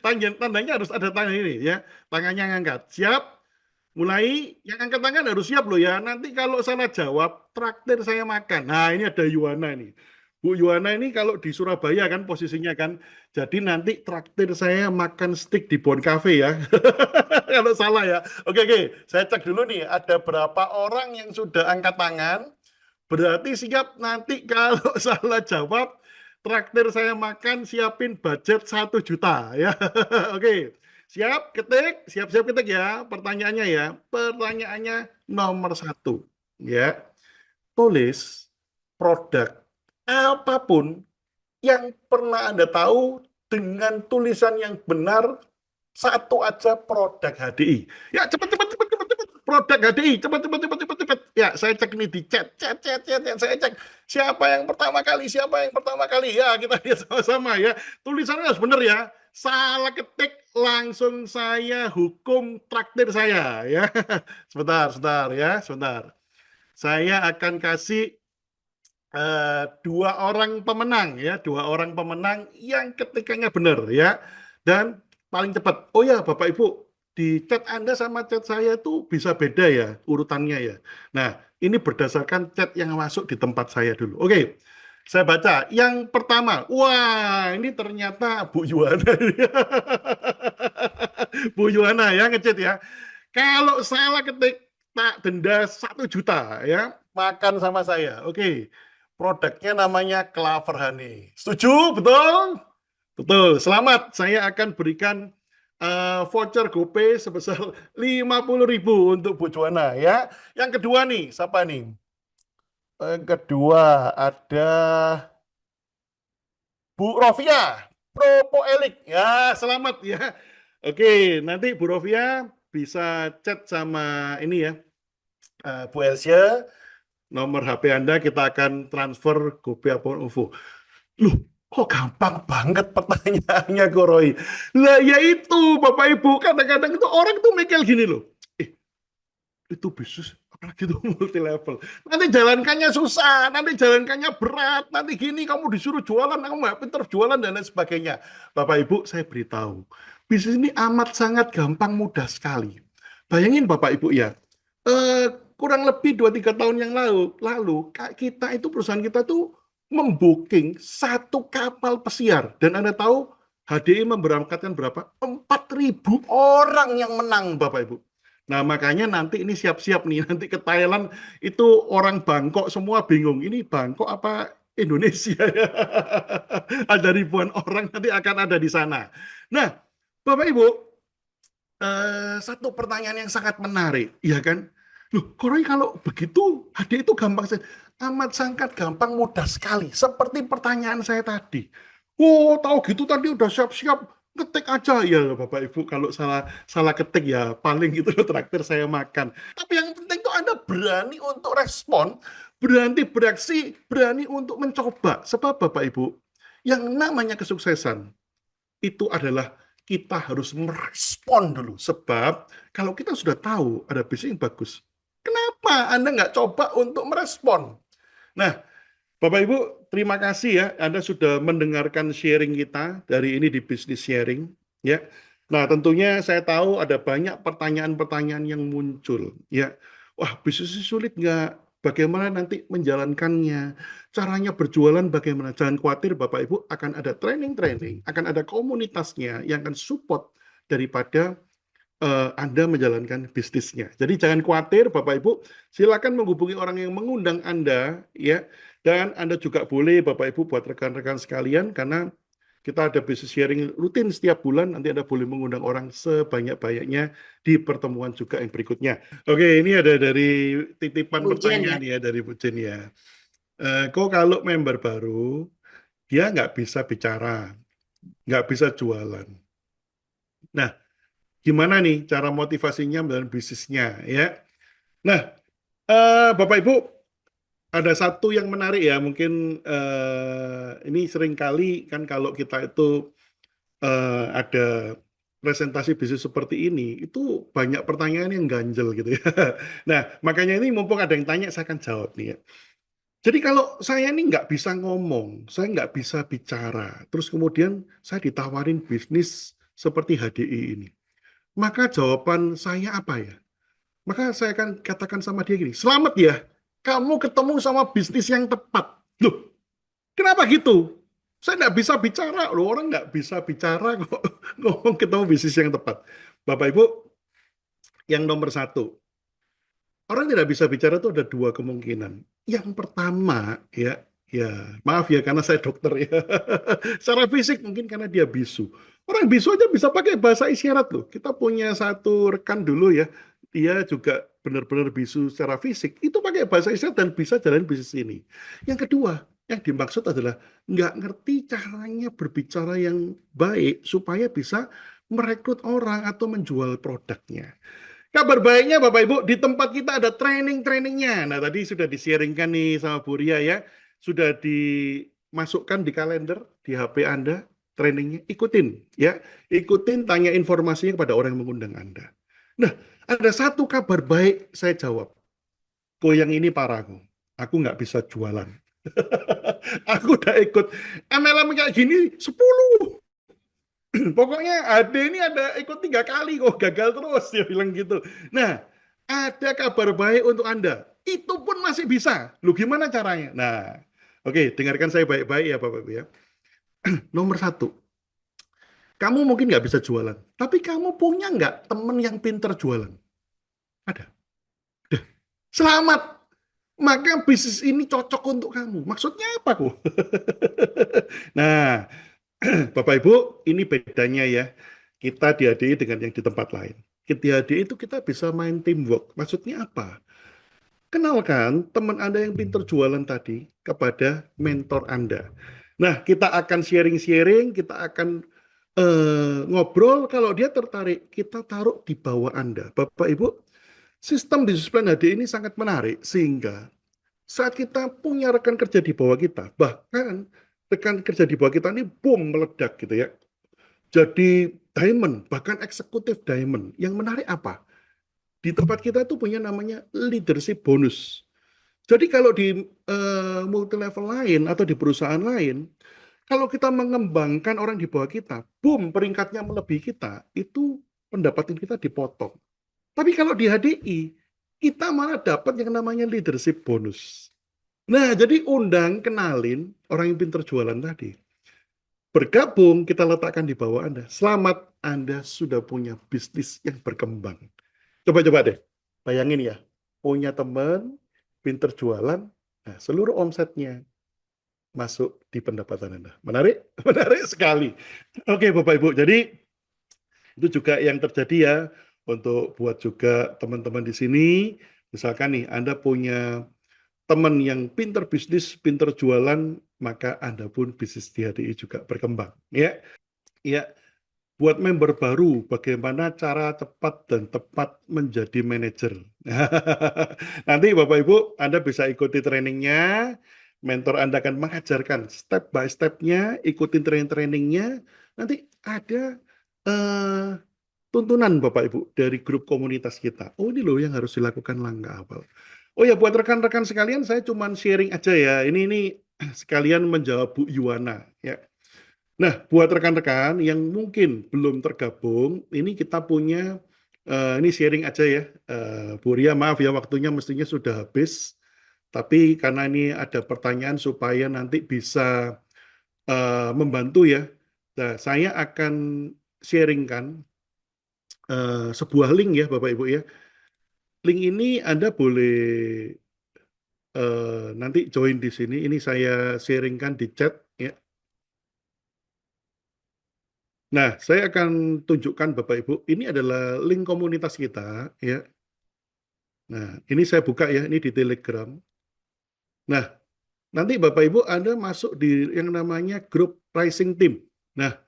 S2: Tandanya harus ada tangan ini, ya. Tangannya ngangkat. Siap? Mulai yang angkat tangan harus siap loh ya. Nanti kalau salah jawab, traktir saya makan. Nah, ini ada Yuwana nih. Bu Yuwana ini kalau di Surabaya kan posisinya kan, jadi nanti traktir saya makan steak di Bon Cafe ya. Kalau salah ya. Oke, oke, saya cek dulu nih, ada berapa orang yang sudah angkat tangan. Berarti siap nanti kalau salah jawab, traktir saya makan siapin budget 1 juta ya. Oke, siap ketik, siap-siap ketik ya. Pertanyaannya ya, pertanyaannya nomor 1 ya. Tulis produk apapun yang pernah Anda tahu dengan tulisan yang benar, satu aja produk HDI. Ya, cepat, cepat, cepat, cepat, cepat. Produk HDI, cepat, cepat, cepat, cepat, cepat. Ya, saya cek nih di chat, chat, chat, chat, chat. Saya cek siapa yang pertama kali, siapa yang pertama kali. Ya, kita lihat sama-sama ya. Tulisannya harus benar ya. Salah ketik langsung saya hukum traktir saya ya. Sebentar, sebentar ya, sebentar. Saya akan kasih 2 orang pemenang ya, 2 orang pemenang yang ketikanya benar ya, dan paling cepat. Oh ya, Bapak Ibu, di chat Anda sama chat saya itu bisa beda ya urutannya ya. Nah, ini berdasarkan chat yang masuk di tempat saya dulu. Oke, saya baca. Yang pertama, wah ini ternyata Bu Yuwana. Bu Yuwana ya ngechat ya. Kalau salah ketik tak denda 1 juta ya, makan sama saya. Oke. Produknya namanya Clover Honey. Setuju? Betul? Betul. Selamat. Saya akan berikan voucher GoPay sebesar 50.000 untuk Bu Juwana ya. Yang kedua nih, siapa nih? Yang kedua ada Bu Rofia, Propoelik. Ya, selamat ya. Oke, nanti Bu Rofia bisa chat sama ini ya, Bu Elsia. Nomor HP Anda kita akan transfer GoPay ataupun OVO. Loh, kok gampang banget pertanyaannya, Koroi? Lah, ya itu, Bapak Ibu. Kadang-kadang itu orang tuh mikir gini loh. Itu bisnis, apalagi itu multi level. Nanti jalankannya susah, nanti jalankannya berat, nanti gini kamu disuruh jualan, kamu nggak pinter jualan, dan lain sebagainya. Bapak Ibu, saya beritahu. Bisnis ini amat sangat gampang, mudah sekali. Bayangin Bapak Ibu ya, kurang lebih 2-3 tahun yang lalu kita itu perusahaan kita tuh membooking 1 kapal pesiar, dan Anda tahu HDI memberangkatkan berapa? 4.000 orang yang menang Bapak Ibu. Nah, makanya nanti ini siap-siap nih, nanti ke Thailand itu orang Bangkok semua bingung, ini Bangkok apa Indonesia ya? Ada ribuan orang nanti akan ada di sana. Nah, Bapak Ibu, satu pertanyaan yang sangat menarik, ya kan? Loh, Koroi kalau begitu HD itu gampang saja. Amat sangat gampang, mudah sekali. Seperti pertanyaan saya tadi. Oh, tahu gitu tadi udah siap-siap ketik aja ya Bapak Ibu. Kalau salah salah ketik ya paling itu traktir saya makan. Tapi yang penting tuh Anda berani untuk respon, berani bereaksi, berani untuk mencoba. Sebab Bapak Ibu, yang namanya kesuksesan itu adalah kita harus merespon dulu. Sebab kalau kita sudah tahu ada bisnis yang bagus, kenapa Anda nggak coba untuk merespon? Nah, Bapak Ibu, terima kasih ya Anda sudah mendengarkan sharing kita dari ini di Business Sharing ya. Nah, tentunya saya tahu ada banyak pertanyaan-pertanyaan yang muncul ya. Wah, bisnis ini sulit nggak? Bagaimana nanti menjalankannya? Caranya berjualan bagaimana? Jangan khawatir Bapak Ibu, akan ada training-training, akan ada komunitasnya yang akan support daripada Anda menjalankan bisnisnya. Jadi jangan khawatir Bapak Ibu, silakan menghubungi orang yang mengundang Anda ya. Dan Anda juga boleh Bapak Ibu buat rekan-rekan sekalian, karena kita ada business sharing rutin setiap bulan, nanti Anda boleh mengundang orang sebanyak-banyaknya di pertemuan juga yang berikutnya. Oke, ini ada dari titipan
S1: Bu Jen ya.
S2: pertanyaan ya dari Bu Jen ya. Kok kalau member baru, dia nggak bisa bicara, nggak bisa jualan. Nah, gimana nih cara motivasinya dalam bisnisnya ya? Nah, Bapak Ibu, ada satu yang menarik ya, mungkin ini sering kali kan kalau kita itu ada presentasi bisnis seperti ini, itu banyak pertanyaan yang ganjel gitu ya. Nah, makanya ini mumpung ada yang tanya, saya akan jawab nih ya. Jadi kalau saya ini nggak bisa ngomong, saya nggak bisa bicara, terus kemudian saya ditawarin bisnis seperti HDI ini, maka jawaban saya apa ya? Maka saya akan katakan sama dia gini, selamat ya, kamu ketemu sama bisnis yang tepat. Loh, Kenapa gitu? Saya nggak bisa bicara loh, orang nggak bisa bicara kok ngomong ketemu bisnis yang tepat. Bapak Ibu, yang nomor satu, orang tidak bisa bicara itu ada dua kemungkinan. Yang pertama, ya maaf ya karena saya dokter ya. Secara fisik mungkin karena dia bisu. Orang bisu aja bisa pakai bahasa isyarat loh. Kita punya satu rekan dulu ya, dia juga benar-benar bisu secara fisik. Itu pakai bahasa isyarat dan bisa jalan bisnis ini. Yang kedua, yang dimaksud adalah nggak ngerti caranya berbicara yang baik supaya bisa merekrut orang atau menjual produknya. Kabar baiknya Bapak Ibu, di tempat kita ada training-trainingnya. Nah tadi sudah di-sharingkan nih sama Bu Ria ya. Sudah dimasukkan di kalender, di HP Anda, trainingnya. Ikutin ya. Ikutin, tanya informasinya kepada orang yang mengundang Anda. Nah, ada satu kabar baik saya jawab. Kok yang ini parahku. Aku nggak bisa jualan. Aku udah ikut MLM kayak gini 10. Pokoknya Ade ini ada ikut 3 kali kok gagal terus dia bilang gitu. Nah, ada kabar baik untuk Anda. Itu pun masih bisa. Lu gimana caranya? Nah, oke, dengarkan saya baik-baik ya Bapak Ibu ya. Nomor satu, kamu mungkin nggak bisa jualan, tapi kamu punya nggak temen yang pinter jualan? Ada. Selamat. Maka bisnis ini cocok untuk kamu. Maksudnya apa kok? Nah, Bapak Ibu, ini bedanya ya. Kita di ADI dengan yang di tempat lain. Di ADI itu kita bisa main teamwork. Maksudnya apa? Kenalkan teman Anda yang pintar jualan tadi kepada mentor Anda. Nah, kita akan sharing-sharing, kita akan ngobrol. Kalau dia tertarik, kita taruh di bawah Anda. Bapak Ibu, sistem bisnis plan ADI ini sangat menarik sehingga saat kita punya rekan kerja di bawah kita, bahkan rekan kerja di bawah kita ini boom meledak gitu ya. Jadi diamond, bahkan eksekutif diamond. Yang menarik apa? Di tempat kita itu punya namanya leadership bonus. Jadi kalau di multi level lain atau di perusahaan lain, kalau kita mengembangkan orang di bawah kita, boom peringkatnya melebihi kita, itu pendapatan kita dipotong. Tapi kalau di HDI, kita malah dapat yang namanya leadership bonus. Nah, jadi undang, kenalin orang yang pintar jualan tadi. Bergabung, kita letakkan di bawah Anda. Selamat, Anda sudah punya bisnis yang berkembang. Coba-coba deh, bayangin ya, punya teman, pintar jualan, nah seluruh omsetnya masuk di pendapatan Anda. Menarik? Menarik sekali. Oke, Bapak Ibu, jadi itu juga yang terjadi ya, untuk buat juga teman-teman di sini, misalkan nih, Anda punya teman yang pinter bisnis, pinter jualan, maka Anda pun bisnis di HDI juga berkembang. Ya, ya. Buat member baru, bagaimana cara cepat dan tepat menjadi manajer. Nanti Bapak Ibu, Anda bisa ikuti trainingnya, mentor Anda akan mengajarkan step by step-nya, ikutin training-trainingnya. Nanti ada eh, tuntunan Bapak Ibu dari grup komunitas kita. Oh ini loh yang harus dilakukan langkah awal. Oh ya buat rekan-rekan sekalian saya cuma sharing aja ya. Ini sekalian menjawab Bu Yuwana ya. Nah buat rekan-rekan yang mungkin belum tergabung, ini kita punya ini sharing aja ya. Bu Ria maaf ya waktunya mestinya sudah habis. Tapi karena ini ada pertanyaan supaya nanti bisa membantu ya. Nah, saya akan sharingkan sebuah link ya Bapak Ibu ya. Link ini Anda boleh nanti join di sini. Ini saya sharingkan di chat ya. Nah, saya akan tunjukkan Bapak Ibu, ini adalah link komunitas kita ya. Nah, ini saya buka ya, ini di Telegram. Nah, nanti Bapak Ibu Anda masuk di yang namanya grup pricing team. Nah,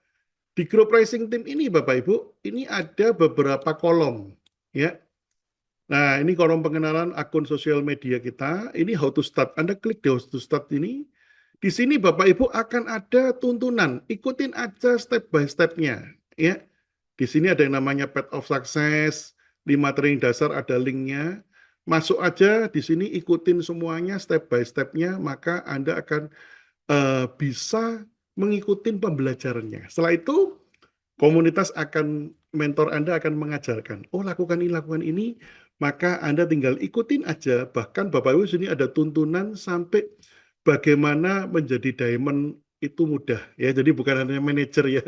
S2: di grup pricing team ini Bapak Ibu, ini ada beberapa kolom ya. Nah, ini kolom pengenalan akun sosial media kita. Ini how to start. Anda klik di how to start ini. Di sini Bapak Ibu akan ada tuntunan. Ikutin aja step by step-nya. Ya. Di sini ada yang namanya Path of Success. 5 training dasar ada linknya. Masuk aja di sini ikutin semuanya step by step-nya. Maka Anda akan bisa mengikuti pembelajarannya. Setelah itu komunitas akan mentor Anda akan mengajarkan, oh lakukan ini, maka Anda tinggal ikutin aja. Bahkan Bapak Ibu sini ada tuntunan sampai bagaimana menjadi diamond itu mudah ya. Jadi bukan hanya manajer ya,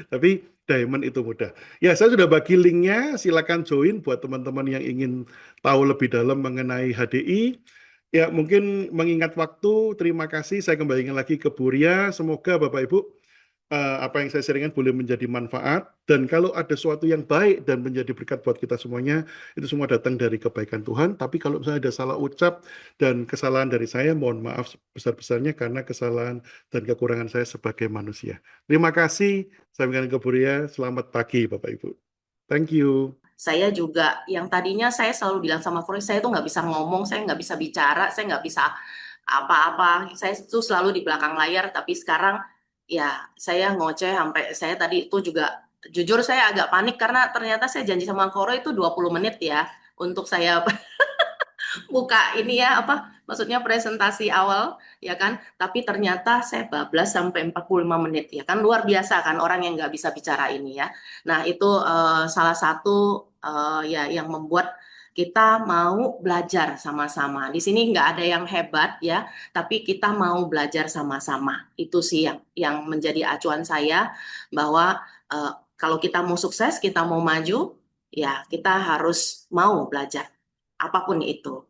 S2: tapi diamond itu mudah. Ya, saya sudah bagi linknya. Silakan join buat teman-teman yang ingin tahu lebih dalam mengenai HDI. Ya, mungkin mengingat waktu, terima kasih. Saya kembalikan lagi ke Bu Ria. Semoga Bapak Ibu apa yang saya sharingkan boleh menjadi manfaat. Dan kalau ada sesuatu yang baik dan menjadi berkat buat kita semuanya, itu semua datang dari kebaikan Tuhan. Tapi kalau misalnya ada salah ucap dan kesalahan dari saya, mohon maaf sebesar-besarnya karena kesalahan dan kekurangan saya sebagai manusia. Terima kasih. Saya berikan ke Bu Ria. Selamat pagi, Bapak Ibu. Thank you.
S1: Saya juga yang tadinya saya selalu bilang sama Kroy, saya tuh nggak bisa ngomong, saya nggak bisa bicara, saya nggak bisa apa-apa. Saya tuh selalu di belakang layar, tapi sekarang ya saya ngoceh sampai saya tadi itu juga jujur saya agak panik karena ternyata saya janji sama Kroy itu 20 menit ya untuk saya buka ini ya apa maksudnya presentasi awal ya kan, tapi ternyata saya bablas sampai 45 menit ya kan, luar biasa kan orang yang nggak bisa bicara ini ya. Nah itu salah satu ya yang membuat kita mau belajar sama-sama. Di sini nggak ada yang hebat ya, tapi kita mau belajar sama-sama. Itu sih yang menjadi acuan saya bahwa kalau kita mau sukses, kita mau maju, ya kita harus mau belajar apapun itu.